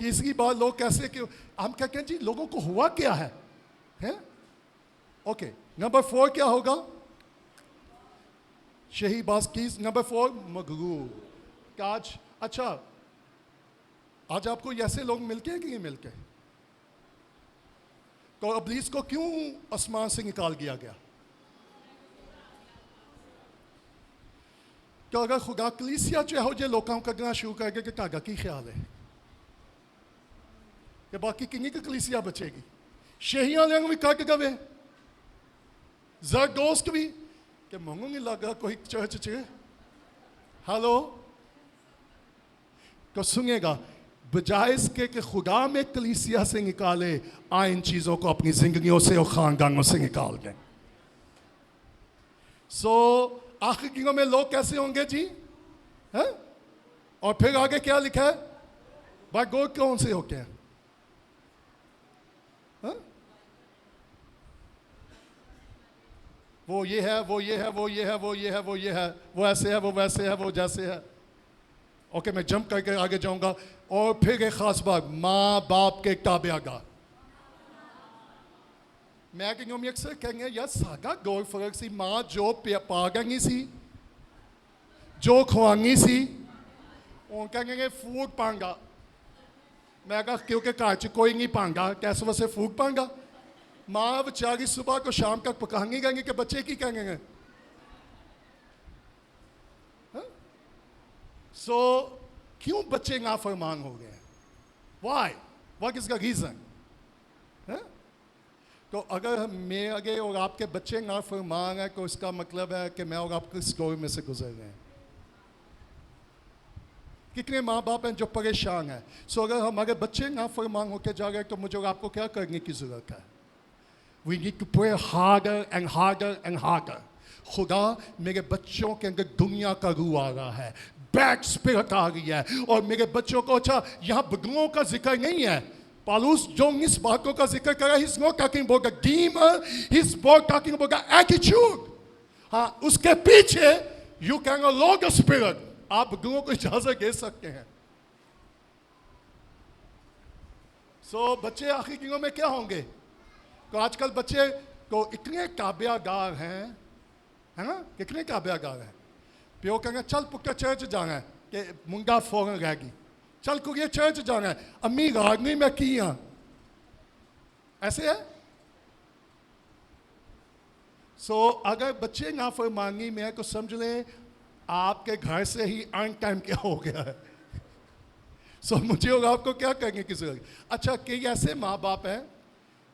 किसी बात लोग कैसे क्यों हम कहते हैं जी लोगों को हुआ क्या है, हैं? ओके, नंबर 4 क्या होगा? शहीबाज की। नंबर 4 मगरूर काज। अच्छा, आज आपको ऐसे लोग मिलके हैं कि नहीं मिलके? तो इब्लीस को क्यों आसमान से निकाल दिया गया? तो अगर खुदा कलीसिया जो है लोगों का करना शुरू करेगा कि कागा की ख्याल है कि बाकी किन्हीं की कलीसिया बचेगी? शहियां लेंगे भी कट गए, ज़रदोज़ भी कि मंगू नहीं लगा कोई चर्च च। हेलो, तो सुनिएगा, बजाय इसके कि खुदा में कलीसिया से निकाले, आए इन चीज़ों को अपनी जिंदगियों से और ख़ानदानों से निकाल दें। आखिरी दिनों में लोग कैसे होंगे जी? हैं? और फिर आगे क्या लिखा है? बाय गॉड कौन से होते हैं? वो ये है, वो ये है, वो ये है, वो ये है, वो ये है, वो ऐसे है, वो वैसे है, वो जैसे है। ओके, मैं जंप करके आगे जाऊंगा। और फिर एक खास बात, माँ बाप के ताबेदार। मैं कहूँ अक्सर कहेंगे यार सागा गौर फर्क सी, माँ जो पागंगी सी, जो खुआंगी सी, वो कहेंगे फूड पांगा। मैं कहा क्योंकि घर च कोई नहीं पांगा, कैसे वैसे फूड पांगा? माँ बेचारी सुबह को शाम तक पकाएंगी कहेंगे कि बच्चे की कहेंगे। क्यों बच्चे नाफरमान हो गए? Why? What is the reason? तो अगर मैं आगे और आपके बच्चे नाफरमान है तो इसका मतलब है कि मैं और आपकी स्टोरी में से गुजर रहे हैं। कितने माँ बाप हैं जो परेशान हैं? अगर हमारे बच्चे नाफरमान होकर जा रहे हैं तो मुझे और आपको क्या करने की जरूरत है? We need to pray harder and harder and harder. खुदा, मेरे बच्चों के अंदर दुनिया का रूह आ रहा है, बैड स्पिरिट आ रही है, और मेरे बच्चों को, अच्छा यहाँ बदलुओं का जिक्र नहीं है। पालूस जो इस बातों का जिक्र कर रहा है, he's not talking about a demon, he's talking about an attitude. हाँ, उसके पीछे you can allow the spirit. आप बदलुओं को इजाजत दे सकते हैं। बच्चे आखिरी दिनों में क्या होंगे? तो आजकल बच्चे को इतने काबियागार हैं, है ना, कितने काबियागार हैं। प्यो कहेंगे चल पुक्का चर्च जाना है कि मुंडा फौरन रहेगी, चल कुड़िए चर्च जाना है, अम्मी रागनी में की हाँ, ऐसे है। अगर बच्चे नाफरमानी में है तो समझ लें आपके घर से ही अन टाइम क्या हो गया है। मुझे और आपको क्या कहेंगे किसी का। अच्छा, कई ऐसे माँ बाप हैं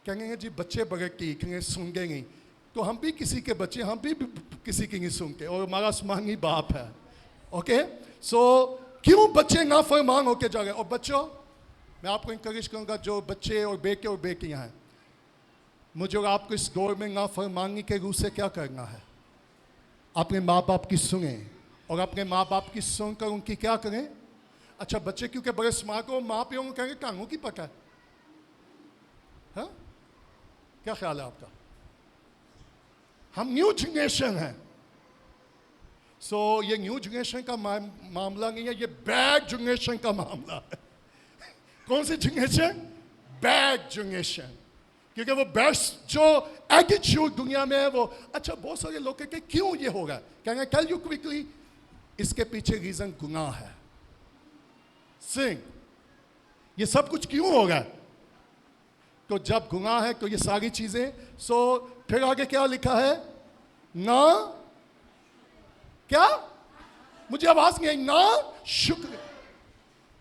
कहेंगे जी बच्चे बगैर ठीक हैं, सुनेंगे नहीं, तो हम भी किसी के बच्चे, हम भी किसी की नहीं सुनते, और हमारा आसमानी बाप है। ओके, क्यों बच्चे नाफरमान होके जा रहे हैं। और बच्चों, मैं आपको इंकरेज करूंगा, जो बच्चे और बेटे और बेटियां हैं, मुझे और आपको इस दौर में नाफरमानी के रूप से क्या करना है। अपने माँ बाप की सुने, और अपने माँ बाप की सुनकर उनकी क्या करें। अच्छा, बच्चे क्योंकि बड़े स्मार्ट हो, माँ प्यो कहेंगे कानून की पका है। हाँ, क्या ख्याल है आपका। हम न्यू जनरेशन हैं। ये न्यू जनरेशन का मामला नहीं है, ये बैड जनरेशन का मामला है। कौन सी जनरेशन? Bad generation. क्योंकि वो बेस्ट जो एटीट्यूड दुनिया में है वो। अच्छा, बहुत सारे लोग कहते हैं क्यों ये होगा, कहेंगे टेल यू क्विकली, इसके पीछे रीजन गुनाह है। सिंह, ये सब कुछ क्यों होगा। तो जब गुनाह है तो ये सारी चीजें। फिर आगे क्या लिखा है ना, क्या, मुझे आवाज नहीं आई, ना शुक्र।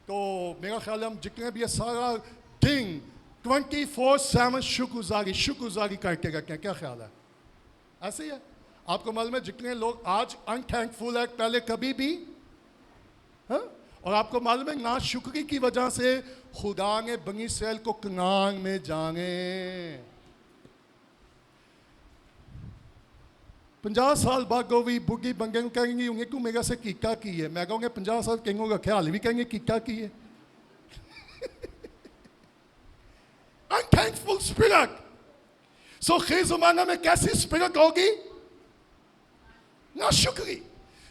तो मेरा ख्याल है हम जितने भी सारा दिन 24/7 शुक्रगुजारी करके रखते हैं। क्या ख्याल है, ऐसे ही है। आपको मालूम है जितने लोग आज अनथैंकफुल है पहले कभी भी, हाँ? और आपको मालूम है ना शुक्री की वजह से खुदा ने बनी इस्राएल को कनान में जाने 50 साल बाद गोवी बुढ़ी बंगे कहेंगे उन्हें तू मेरा से कीका की है। मैं कहूँगा 50 साल कहेंगे का ख्याल भी कहेंगे कीका की है। अनथैंकफुल स्पिरिट। खैर जमाना में कैसी स्पिरिट होगी, ना शुक्री,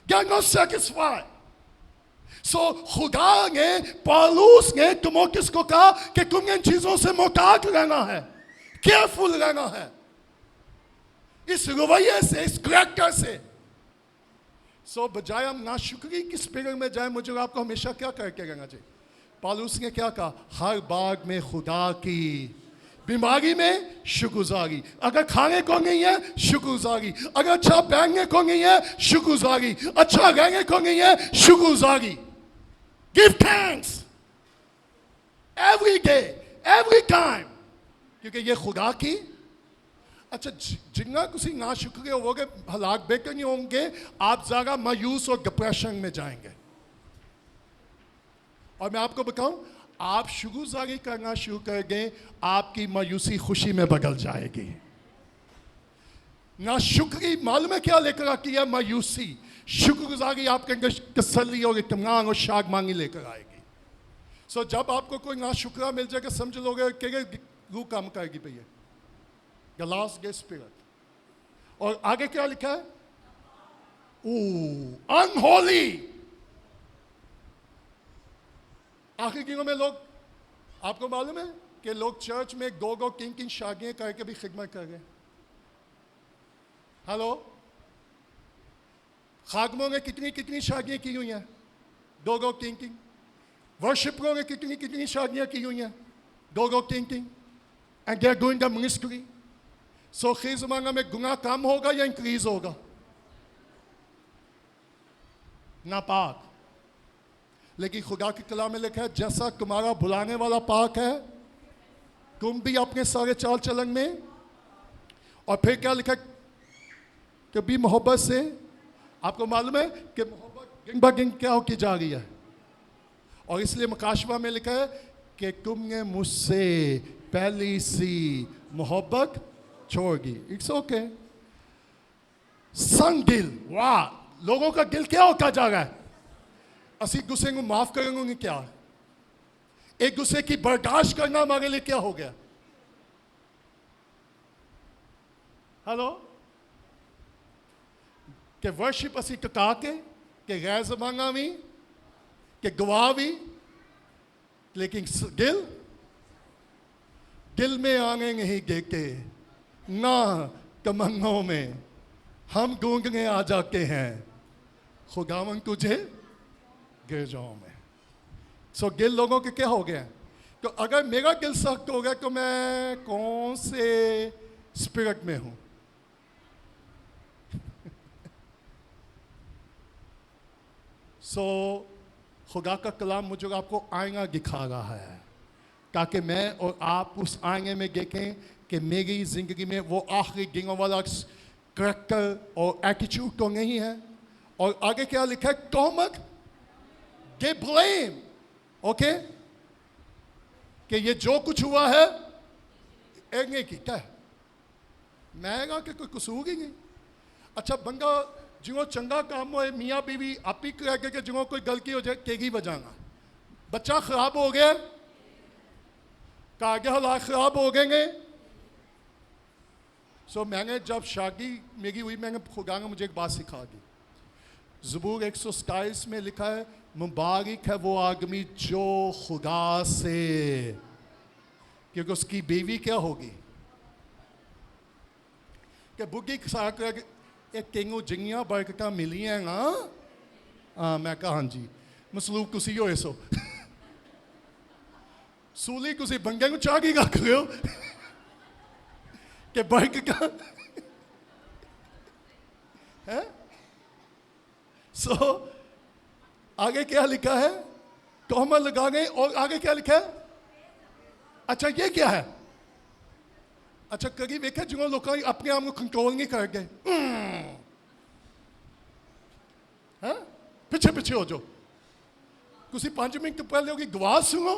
गेट नॉट सैटिस्फाइड। खुदा ने, पौलुस ने तुम किसको कहा कि तुम इन चीजों से मोहतात रहना है, केयरफुल रहना है, इस रवैये से, इस करैक्टर से। बजाय हम नाशुक्री की स्पिरिट में जाए, मुझे आपको हमेशा क्या करके रहना चाहिए। पौलुस ने क्या कहा, हर बात में खुदा की, बीमारी में शुक्रगुजारी, अगर खाने को नहीं है शुक्रगुजारी, अगर अच्छा पहनने को नहीं है शुक्रगुजारी, अच्छा रहने को नहीं है शुक्रगुजारी। Give thanks every day, every time, क्योंकि ये खुदा की। अच्छा, जितना किसी ना शुक्र होगे हालात बेहतर नहीं होंगे, आप ज़्यादा मायूस और डिप्रेशन में जाएंगे। और मैं आपको बताऊं, आप शुक्रगुजारी करना शुरू कर दें, आपकी मायूसी खुशी में बदल जाएगी। ना शुक्री मालूम है क्या लेकर आती है, मायूसी। शुक्रगुजारी आपके अंदर तसल्ली और इत्मीनान और शागमानी लेकर आएगी। जब आपको कोई ना शुक्रा मिल जाएगा, समझ लोगे कि रूह काम करेगी भैया, the last gay spirit। और आगे क्या लिखा है, अनहोली। आखिर दिनों में लोग, आपको मालूम है कि लोग चर्च में 2 3 शादियां करके भी खिदमत कर रहे हैं। हेलो, खादमों ने कितनी शादियां की हुई हैं, 2 3। वर्शिपरों ने कितनी शादियां की हुई हैं, 2 3। And they are doing the ministry. खैर ज़माना में गुनाह कम होगा या इंक्रीज होगा, नापाक। लेकिन खुदा की कलाम में लिखा है, जैसा तुम्हारा बुलाने वाला पाक है, तुम भी अपने सारे चाल चलन में। और फिर क्या लिखा, कि भी मोहब्बत से। आपको मालूम है कि मोहब्बत गिन ब गिन क्या होती जा रही है, और इसलिए मुकाशवा में लिखा है कि तुमने मुझसे पहली सी मोहब्बत छोड़ दी। It's okay. संग दिल, वाह, लोगों का दिल क्या होता जा रहा है। असी एक दूसरे को माफ करेंगे क्या, एक दूसरे की बर्दाश्त करना हमारे लिए क्या हो गया। हेलो, के वर्शिप असी टका के गैर जमाना में के गवाह भी, लेकिन दिल में आने नहीं देते, ना तमन्नाओं में हम गूंगने आ जाते हैं, खुदावन तुझे गिरजाओं में। गिल लोगों के क्या हो गया, तो अगर मेरा दिल सख्त हो गया तो मैं कौन से स्पिरिट में हूं? खुदा का कलाम मुझे आपको आईना दिखा रहा है ताकि मैं और आप उस आईने में देखें कि मेरी जिंदगी में वो आखिरी दिनों वाला करैक्टर और एटीट्यूड तो नहीं है। और आगे क्या लिखा है? तोहमत, दे ब्लेम, ओके, कि ये जो कुछ हुआ है एक नहीं की क्या है, मैं के कोई कसूर ही नहीं। अच्छा बंदा जो चंगा काम हो मियाँ बीवी आप ही कह के जो कोई गलती हो जाए केगी बजाना, बच्चा खराब हो गया आगे हालात खराब हो गए। मैंने जब शादी मेरी हुई मैंने खुदा ने मुझे एक बात सिखा दी। ज़बूर 127 में लिखा है मुबारक है वो आदमी जो खुदा से, क्योंकि उसकी बीवी क्या होगी कि बुग्गी साक एक तेंगू जिंगियां बरकता मिली हैं ना। मैं कहा हाँ जी मसलूब तुसी होए सो सूली तुसी बंगे को चाह की रख रहे हो कि बरकता है। आगे क्या लिखा है? तोहमत लगा गए। और आगे क्या लिखा है? अच्छा ये क्या है? अच्छा कभी देखा जो लोग अपने आप को कंट्रोल नहीं कर गए, पीछे पीछे हो जाओ। किसी 5 मिनट पहले होगी दुआ सुनो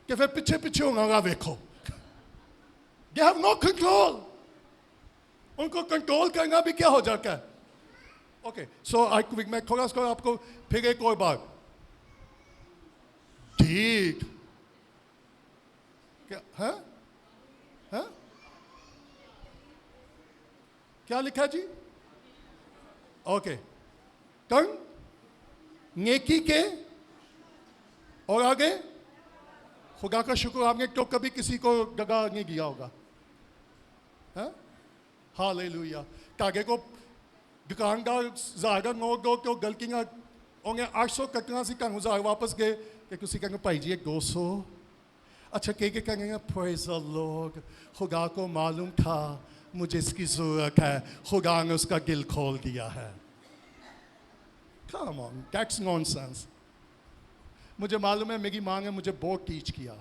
कि फिर पीछे पीछे होगा देखो। They have no control. उनको कंट्रोल करना भी क्या हो जाता है। ओके मैं थोड़ा सा आपको फिर एक और बात। ठीक क्या है? हाँ? क्या लिखा जी? ओके कंग नेकी के और आगे खुदा का शुक्र आपने तो कभी किसी को दगा नहीं दिया होगा। हालेलुया। तागे को दुकानदार ज़्यादा नो दो क्यों गलतियाँ होंगे 800 कटना सी कंग ज़्यादा वापस गए कि किसी कहेंगे भाई जी एक 200। अच्छा के कहेंगे प्रेज़ द लॉर्ड, खुदा को मालूम था मुझे इसकी ज़रूरत है, खुदा ने उसका दिल खोल दिया है। Come on, that's nonsense। मुझे मालूम है मेरी माँ ने मुझे बहुत टीच किया।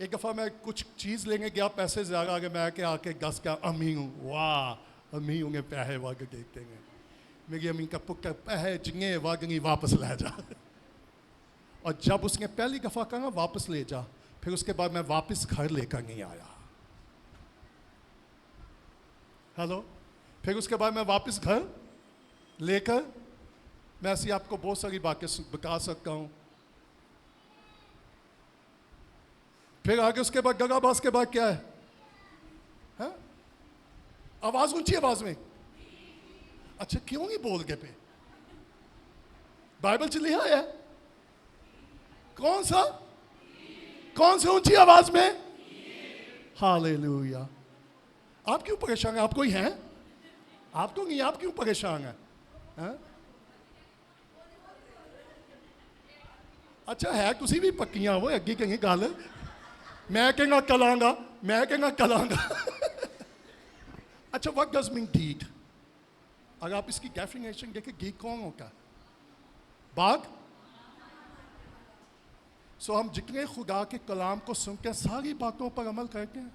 एक दफ़ा मैं कुछ चीज़ लेने गया, पैसे ज़्यादा आ गए, मैं के आके दस क्या अम्मी हूँ, वाह अम्मी होंगे पैसे वागे देखते हैं। मेरी अम्मी का पुक्का पैसे जिंगे वागे वापस ले जा। और जब उसने पहली दफ़ा कहा वापस ले जा, फिर उसके बाद मैं वापस घर लेकर नहीं आया। हेलो। फिर उसके बाद मैं वापस घर लेकर, मैं ऐसी आपको बहुत सारी बातें बता सकता हूँ। फिर आगे उसके बाद गगाबाज के बाद क्या है? हाँ? आवाज ऊंची आवाज में। अच्छा क्यों नहीं बोल गए? पे बाइबल च लिखा है कौन सा? कौन सी ऊंची आवाज में? हालेलुया। आप क्यों परेशान हैं? आप कोई हैं? आप तो नहीं, आप क्यों परेशान हैं? हाँ? अच्छा है तुसी भी पक्कियां हो अगे कहीं गल, मैं कहना कलांगा, मैं कहना कलांगा। अच्छा व्हाट डज मीन डीड? अगर आप इसकी डेफिनेशन देखें डीड कौन होता है? बाग। हम जितने खुदा के कलाम को सुनते हैं सारी बातों पर अमल करते हैं।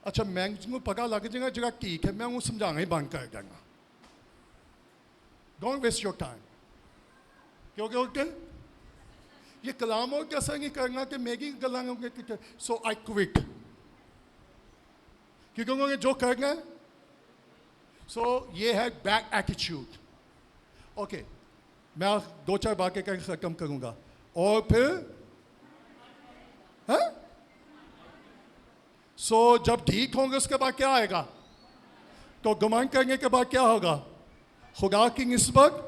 अच्छा मैं जिनको पता लग जाएगा जगह ठीक है, मैं वो समझाना ही बंद कर देंगे। Don't waste your time. क्योंकि उनके ये कलामों के असर नहीं करना कि मेरी गला सो आई क्विट, क्योंकि उन्होंने जो करना है। ये है बैड एटीट्यूड। ओके मैं 2-4 बातें करके खत्म करूंगा और फिर है? जब ठीक होंगे उसके बाद क्या आएगा? तो गुमान करने के बाद क्या होगा? खुदा की निस्बत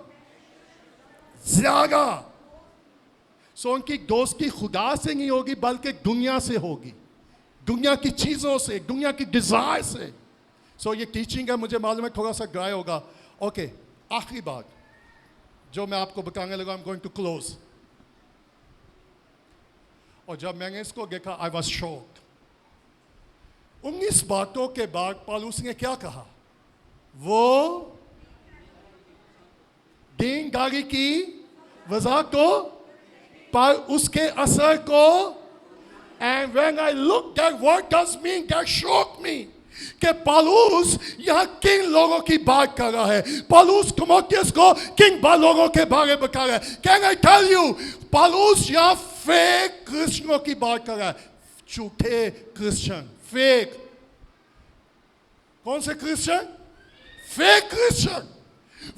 ज्यादा। उनकी दोस्ती खुदा से नहीं होगी बल्कि दुनिया से होगी, दुनिया की चीजों से, दुनिया की डिजायर से। ये टीचिंग है, मुझे मालूम है थोड़ा सा ड्राई होगा। ओके आखिरी बात, जो मैं आपको बताने लगा, I am going to close. और जब मैंने इसको देखा, आई वॉज शॉक्ड। 19 बातों के बाद पौलुस ने क्या कहा? वो दीनदारी की वजह को, पर उसके असर को, and when I looked at what does mean, that shocked me कि पौलुस यहाँ किन लोगों की बात कर रहा है। पौलुस तिमोथियस को किन लोगों के बारे में बता रहा है? Can I tell you, पौलुस यहाँ फेक क्रिश्चियनों की बात कर रहा है। झूठे क्रिश्चियन, फेक। कौन से क्रिश्चियन? Fake Christian.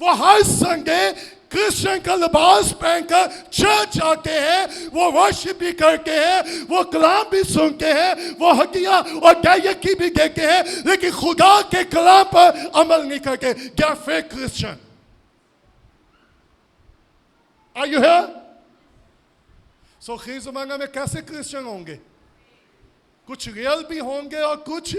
वो हर संडे क्रिश्चियन का लिबास पहनकर चर्च आते हैं, वो वर्शिप भी करते हैं, वो कलाम भी सुनते हैं, वो हदिया और गायकी भी देते हैं, लेकिन खुदा के कलाम पर अमल नहीं करते। क्या fake Christian? Are you here? सो खीर जमाना में कैसे क्रिश्चियन होंगे? कुछ रियल भी होंगे और कुछ।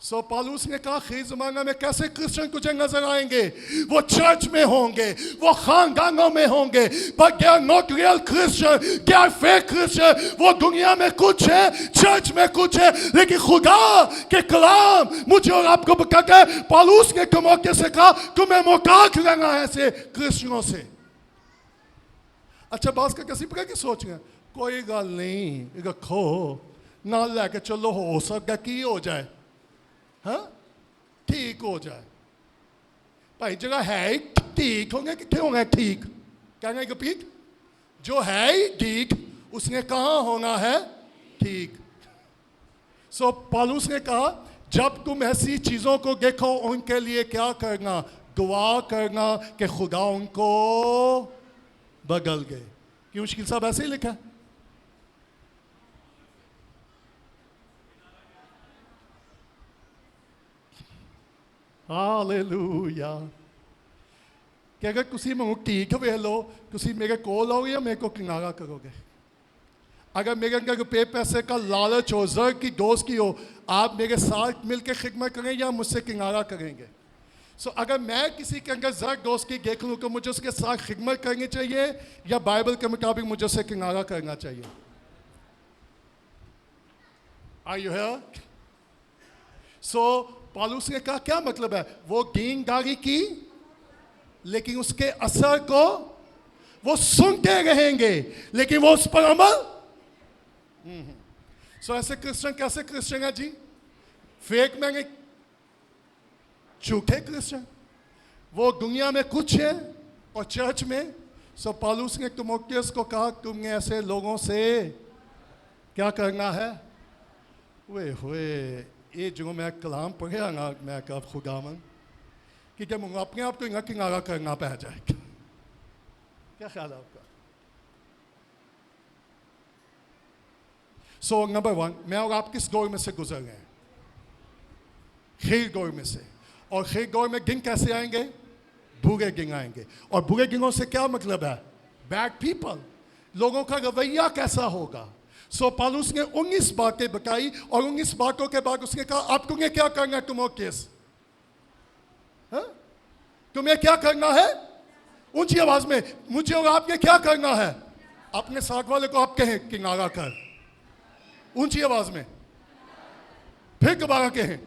सो पौलुस ने कहा खीर जमाना में कैसे क्रिश्चियन तुझे नजर आएंगे? वो चर्च में होंगे, वो खानदानों में होंगे, but they are not real Christian, they are fake Christian। वो दुनिया में कुछ है, चर्च में कुछ है, लेकिन खुदा के कलाम मुझे और आपको बताता है। पौलुस ने तिमोथियस से कहा तुम्हें मुताक रहना है ऐसे क्रिश्चियनों से। अच्छा, बात का किसी प्रकार की सोच रहे हैं, कोई गल नहीं, रखो ना लेके चलो, हो सकता कि हो जाए, हाँ ठीक हो जाए। भाई जगह है ही ठीक होंगे, कितने होंगे ठीक? कहेंगे कि ठीक जो है ही ठीक, उसने कहाँ होना है ठीक। सो पौलुस ने कहा जब तुम ऐसी चीजों को देखो, उनके लिए क्या करना? दुआ करना कि खुदा उनको बदल गए। क्यों मुश्किल साहब ऐसे ही लिखा? हालेलुया। कि अगर तुसी मैं ठीक वे लो, तुसी मेरे कोल आओगे या मेरे को किनारा करोगे? अगर मेरे अंदर रुपये पैसे का लालच हो, जर की दोस्त की हो, आप मेरे साथ मिलकर खिदमत करें या मुझसे किनारा करेंगे? सो अगर मैं किसी के अंदर जर दोस्त की देख लूँ तो मुझे उसके साथ खिदमत करनी चाहिए या बाइबल के मुताबिक मुझे उससे किनारा करना चाहिए? Are you here? सो पौलुस ने कहा क्या मतलब है? वो दीनदारी की, लेकिन उसके असर को वो सुनते रहेंगे, लेकिन वो उस पर अमल। सो ऐसे क्रिश्चियन कैसे क्रिश्चियन है जी? फेक में, झूठे क्रिश्चियन। वो दुनिया में कुछ है और चर्च में। सो पौलुस ने तिमोथियस को कहा तुमने ऐसे लोगों से क्या करना है? वे हुए ये जो मैं कलाम पढ़े ना, मैं कहा खुदावन कि जब अपने आप को यहाँ किनारा करना पड़ जाए। क्या ख्याल है आपका? सो नंबर 1, मैं और आप किस दौर में से गुजर गए हैं? खीर दौर में से। और खीर दौर में दिन कैसे आएंगे? बुरे दिन आएंगे। और बुरे दिनों से क्या मतलब है? Bad people. लोगों का रवैया कैसा होगा? सो पौलुस ने 19 बातें बताई और 19 बातों के बाद उसने कहा अब तुम्हें क्या करना है तिमोथियस? तुम्हें क्या करना है? ऊंची आवाज में मुझे और आपने क्या करना है? अपने साथ वाले को आप कहें किनारा कर, ऊंची आवाज में। फिर दोबारा कहें।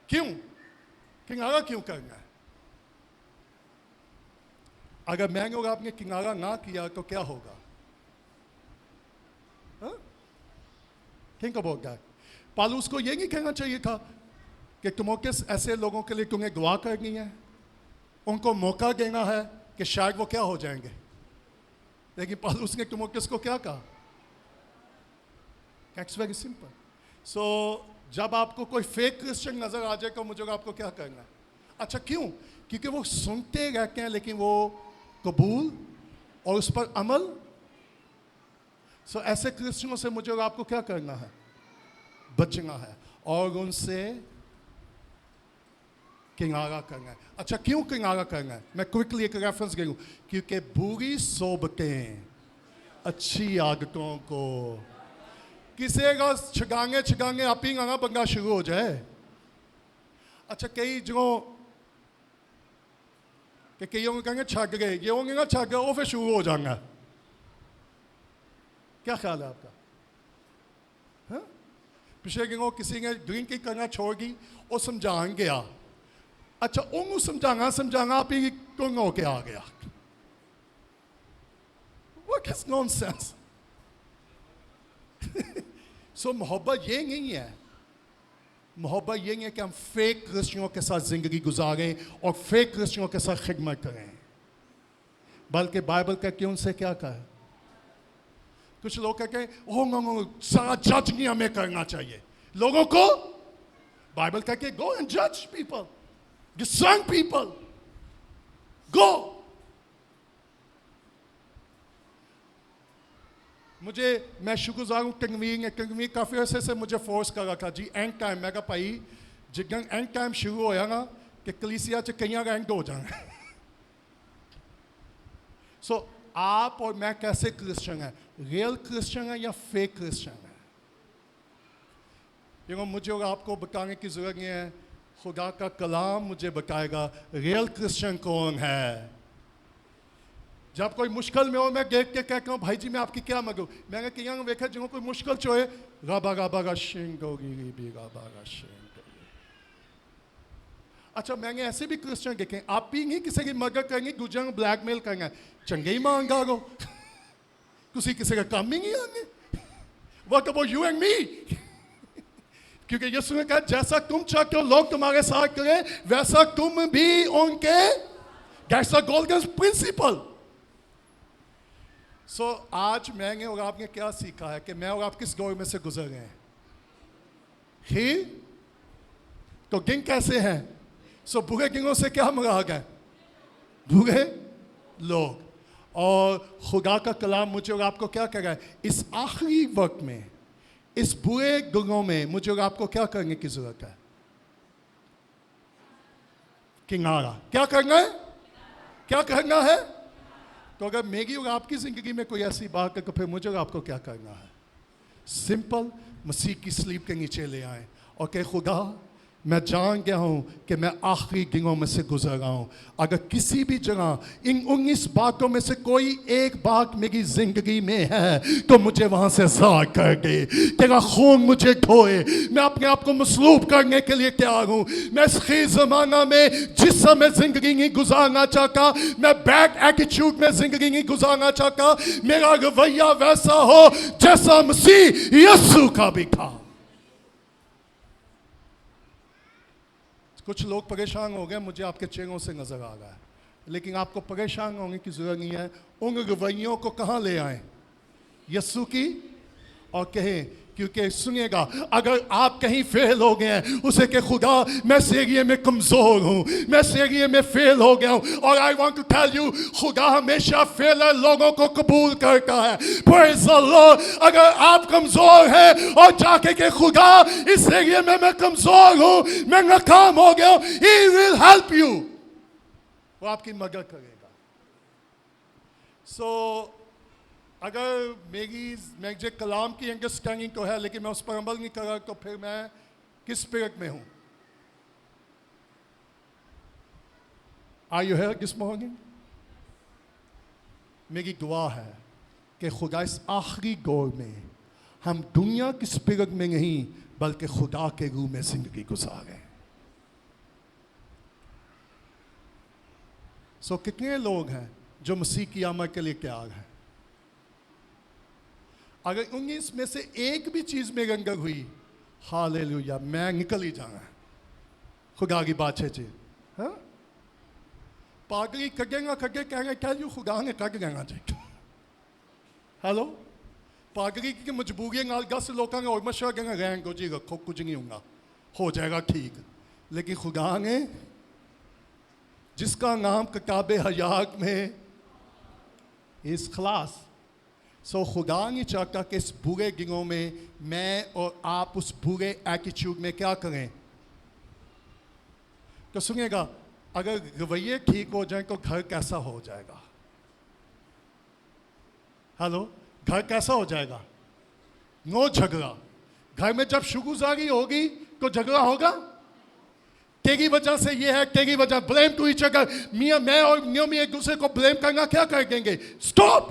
क्यों? किनारा क्यों करना है? अगर मैंने और आपने किनारा ना किया तो क्या होगा? Think about that. पौलुस को ये नहीं कहना चाहिए था कि तिमोथियस ऐसे लोगों के लिए तुम्हें दुआ करनी है, उनको मौका देना है कि शायद वो क्या हो जाएंगे। लेकिन पौलुस ने तिमोथियस को क्या कहा? It's very simple. सो जब आपको कोई फेक क्रिश्चियन नजर आ जाए तो मुझे आपको क्या करना है? अच्छा क्यों? क्योंकि वो सुनते रहते हैं लेकिन वो कबूल और उस पर अमल। सो ऐसे क्रिश्चियनों से मुझे और आपको क्या करना है? बचना है और उनसे किनारा करना है। अच्छा क्यों किनारा करना है? मैं क्विकली एक रेफरेंस दे दूं। क्योंकि बुरी सोबतें अच्छी आदतों को किसी का छगांगे छगांगे आप ही गाना बंगा शुरू हो जाए। अच्छा कई जगहों कि कई होंगे कहेंगे छक गए, ये होंगे ना छक गए, वो फिर शुरू हो जाएगा। क्या ख्याल है आपका? हाँ? पिछले दिनों किसी ने ड्रिंक करना छोड़ दी और समझाने गया, अच्छा उन्होंने समझाना आप ही कौन होके आ गया। What is nonsense? सो मोहब्बत ये नहीं है, मोहब्बत ये नहीं है कि हम फेक क्रिश्चियनों के साथ जिंदगी गुजारें और फेक क्रिश्चियनों के साथ खिदमत करें, बल्कि बाइबल का क्यों उनसे क्या कहा। कुछ लोग कहते हैं ओ सारा जज नहीं हमें करना चाहिए लोगों को। बाइबल कहती है गो एंड जज पीपल, discern people, go। मैं शुक्रगुजार हूँ तनवीर काफ़ी अर्से से मुझे फोर्स कर रहा था जी एंड टाइम। मैं कहा भाई जिदन एंड टाइम शुरू होया ना कि कलीसिया च कई एंड हो जाए। सो आप और मैं कैसे क्रिश्चियन है, रियल क्रिश्चियन है या फेक क्रिश्चियन है? मुझे और आपको बताने की जरूरत नहीं है, खुदा का कलाम मुझे बताएगा रियल क्रिश्चियन कौन है। जब कोई मुश्किल में हो मैं देख के कहता हूँ भाई जी मैं आपकी क्या मदद, मैंने कहीं देखा जिनको कोई मुश्किल चोए गाबा गाबा का शेंग होगी गाबा का शेंग। अच्छा मैंने ऐसे भी क्रिश्चियन देखे आप भी नहीं किसी की मदद करेंगे, दूसरे ब्लैकमेल करेंगे, चंगे ही मांगा गो किसी का काम ही नहीं आएंगे। What about you and me? क्योंकि यीशु ने कहा जैसा तुम चाहते हो लोग तुम्हारे साथ करें वैसा तुम भी उनके, दैट्स अ गोल्डन प्रिंसिपल। सो आज मैंने और आपने क्या सीखा है कि मैं और आप किस दौर में से गुजर गए हैं? ही तो दिन कैसे हैं? सो बुरे दिनों से क्या मुराद है? बुरे लोग। और खुदा का कलाम मुझे और आपको क्या कह रहा है इस आखिरी वक्त में, इस बुरे दिनों में मुझे और आपको क्या करने की जरूरत है? किनारा। क्या करना है? क्या करना है? तो अगर मेरी और आपकी जिंदगी में कोई ऐसी बात है तो फिर मुझे और आपको क्या करना है? सिंपल मसीह की स्लीप के नीचे ले आए और कहे खुदा मैं जान गया हूं कि मैं आखिरी दिनों में से गुजर रहा हूं। अगर किसी भी जगह इन 19 बातों में से कोई एक बात मेरी जिंदगी में है तो मुझे वहां से ज़ाहिर कर दे। तेरा खून मुझे धोए, मैं अपने आप को मसलूब करने के लिए तैयार हूं। मैं इस ज़माना में जिस समय जिंदगी नहीं गुजारना चाहता, मैं बैड एटीट्यूड में जिंदगी नहीं गुजारना चाहता। मेरा रवैया वैसा हो जैसा मसीह यीशु का भी था। कुछ लोग परेशान हो गए, मुझे आपके चेहरों से नजर आ रहा है, लेकिन आपको परेशान होने की जरूरत नहीं है। उन रवैयों को कहाँ ले आए? यीशु की और कहें, क्योंकि सुनिएगा अगर आप कहीं फेल हो गए हैं उसे के खुदा मैं इस एरिया में कमजोर हूं, मैं इस एरिया में फेल हो गया हूं। और I want to tell you खुदा हमेशा फेलर लोगों को कबूल करता है। Praise the Lord. अगर आप कमजोर हैं और जाके के खुदा इस एरिया में मैं कमजोर हूं, मैं नाकाम हो गया हूं, ही विल हेल्प यू, वो आपकी मदद करेगा। सो अगर मुझे कलाम की अंडरस्टैंडिंग तो है लेकिन मैं उस पर अमल नहीं कर रहा तो फिर मैं किस स्पिरिट में हूं? Are you here this morning? मेरी दुआ है कि खुदा इस आखिरी दौर में हम दुनिया की स्पिरिट में नहीं बल्कि खुदा के रूह में जिंदगी गुजारें। सो कितने लोग हैं जो मसीह की आमद के लिए तैयार हैं? अगर 19 में से एक भी चीज में अंदर हुई, हालेलुया, मैं निकल ही जाऊंगा। खुदा की बात है जी। हाँ, पागली कगेगा कगे कहेंगे टेल यू खुदा ने कग देना जी। हेलो, पागली की मजबूरी नाल 10 लोगों ने और मशवरा देंगे रहन को जी रखो कुछ नहीं होगा, हो जाएगा ठीक। लेकिन खुदा ने जिसका नाम किताब हयात में इस खलास, सो खुदा नहीं चाहता कि इस बुरे दिनों में मैं और आप उस बुरे एटीट्यूड में क्या करें। तो सुनिएगा अगर रवैये ठीक हो जाए तो घर कैसा हो जाएगा? हेलो, घर कैसा हो जाएगा? नो झगड़ा। घर में जब शुगुजारी होगी तो झगड़ा होगा? तेरी वजह से ये है, तेरी वजह, ब्लेम टू ईच अदर। मियाँ मैं और नियोमी एक दूसरे को ब्लेम करना क्या कर देंगे? स्टॉप।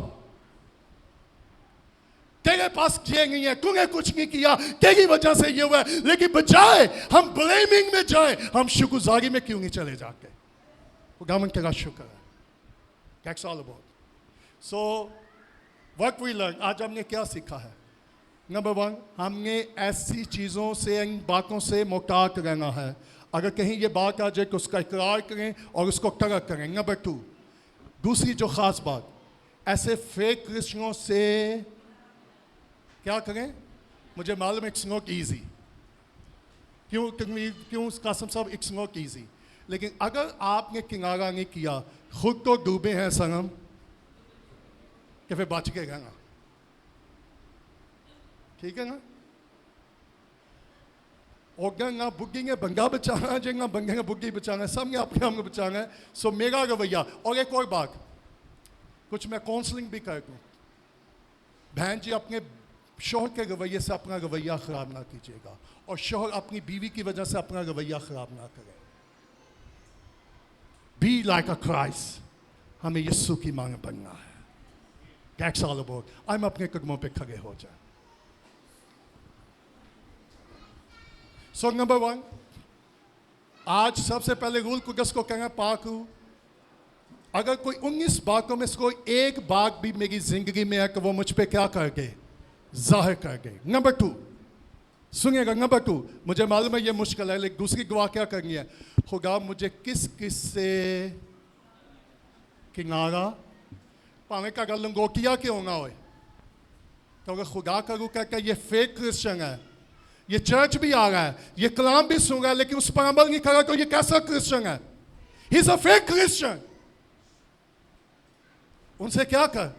तेरे पास ये नहीं है, तूने कुछ नहीं किया, तेरी वजह से ये हुआ। लेकिन बजाय हम ब्लेमिंग में जाए, हम शुक्रगुजारी में क्यों नहीं चले जाते? खुदावंद तेरा शुक्र है। That's all about. So, what we learned, आज हमने क्या सीखा है? नंबर 1, हमने ऐसी चीज़ों से, इन बातों से मुक्तात रहना है। अगर कहीं ये बात आ जाए तो उसका इकरार करें और उसको तरक करें। नंबर 2, दूसरी जो ख़ास बात, ऐसे फेक क्रिश्चियनों से क्या करें? मुझे मालूम है इट्स नॉट ईजी। क्यों कासिम साहब, इट्स नॉट ईजी। लेकिन अगर आपने किनारा नहीं किया, खुद तो डूबे हैं सनम, कि फिर बच के रहना। ठीक है ना? और ना बुग्गी ने बंगा बचाना है, जिंगा बंगे ने बुग्गी बचाना है, सब ने अपने आप को बचाना है। सो मेरा रवैया, और एक और बात, कुछ मैं काउंसलिंग भी कर दूँ। बहन जी, अपने शोहर के रवैये से अपना रवैया ख़राब ना कीजिएगा, और शोहर अपनी बीवी की वजह से अपना रवैया ख़राब ना करे। Be like a Christ. हमें यीशु की मांग बनना है। That's all about. हम अपने कदमों पे खड़े हो जाए। So number 1, आज सबसे पहले रूल कुदस को कहना पाक हूँ। अगर कोई 19 बातों में से कोई एक बात भी मेरी जिंदगी में है कि वो मुझ पे क्या कर गए? जाहिर कर गए। नंबर 2, सुनिएगा। नंबर 2, मुझे मालूम है ये मुश्किल है, लेकिन दूसरी दुआ क्या करनी है? खुदा मुझे किस किस से किनारा, पावे का गल लंगोटिया क्यों ना हो, तो अगर खुदा करूँ क्या ये फेक क्रिश्चियन है, ये चर्च भी आ रहा है, ये कलाम भी सुन रहा है, लेकिन उस पर अमल नहीं कर रहा, तो ये कैसा क्रिश्चियन है? He is a fake Christian. उनसे क्या कर?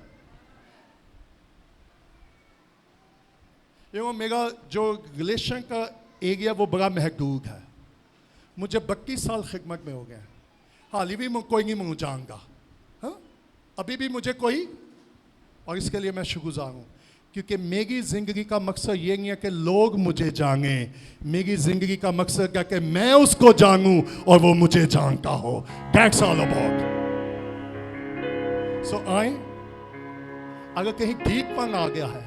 ये वो मेरा जो रिलेशन का एरिया वो बड़ा महदूद है। मुझे 32 साल खिदमत में हो गए, हाल ही भी कोई नहीं मुझे जानगा। हाँ, अभी भी मुझे कोई, और इसके लिए मैं शुक्रगुजार हूँ, क्योंकि मेरी ज़िंदगी का मकसद ये नहीं है कि लोग मुझे जाने। मेरी ज़िंदगी का मकसद है कि मैं उसको जानूँ और वो मुझे जानता हो। That's all about. So आए, अगर कहीं ढीठपन आ गया है,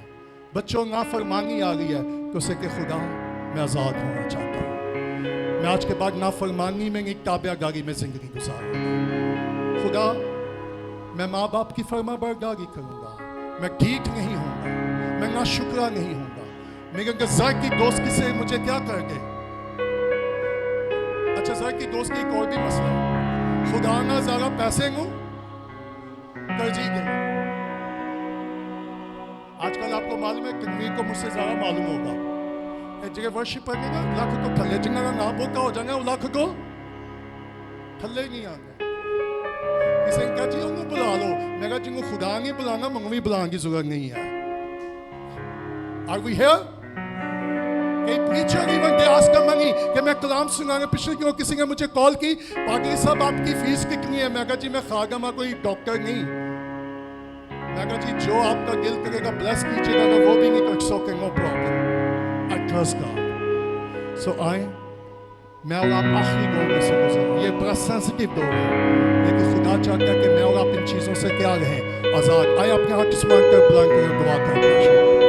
बच्चों नाफरमानी आ गई है, तो उसे कि खुदा मैं आज़ाद होना चाहता हूँ। मैं आज के बाद नाफरमानी में नहीं, ताबेदारी में ज़िंदगी गुजारूंगा। खुदा मैं माँ बाप की फरमाबरदारी करूँगा, मैं ठीक नहीं होऊंगा, मैं नाशुक्रा नहीं होऊंगा। मेरे ज़र की दोस्त से मुझे क्या कर गए? अच्छा, ज़र की दोस्त की एक और भी मसला है, खुदा ना ज़रा पैसे हूँ तरजीह दे। आजकल आपको मालूम है, तनवीर को मुझसे ज़्यादा मालूम होगा, जगह वर्शिप करने का लाख को थले जिंगा का नाम बोलता हो जाएगा, वो लाख को थले ही नहीं आएंगे। किसी ने कहा जी उनको बुला लो, मैं कहा जिनको खुदा नहीं बुलाना, मंगवी बुलाने की जरूरत नहीं है। Are we here? कई preacher even they ask money कि मैं कलाम सुनाने पिछले क्यों किसी ने मुझे कॉल की, पाटिल साहब आपकी फीस कितनी है? मैं कहा जी मैं खागमा कोई डॉक्टर नहीं। मैं कहा जी जो आपका दिल करेगा ब्लेस कीजिएगा, अगर वो भी नहीं तो it's okay, no problem, I trust God. So आए, मैं और आप आखिरी दौर में से गुजरें। ये बड़ा सेंसिटिव दौर है, लेकिन खुदा चाहता है कि मैं और आप इन चीज़ों से क्या रहें? आज़ाद। आए अपने हाथ इस्तेमाल कर बुलंद कर दुआ करें।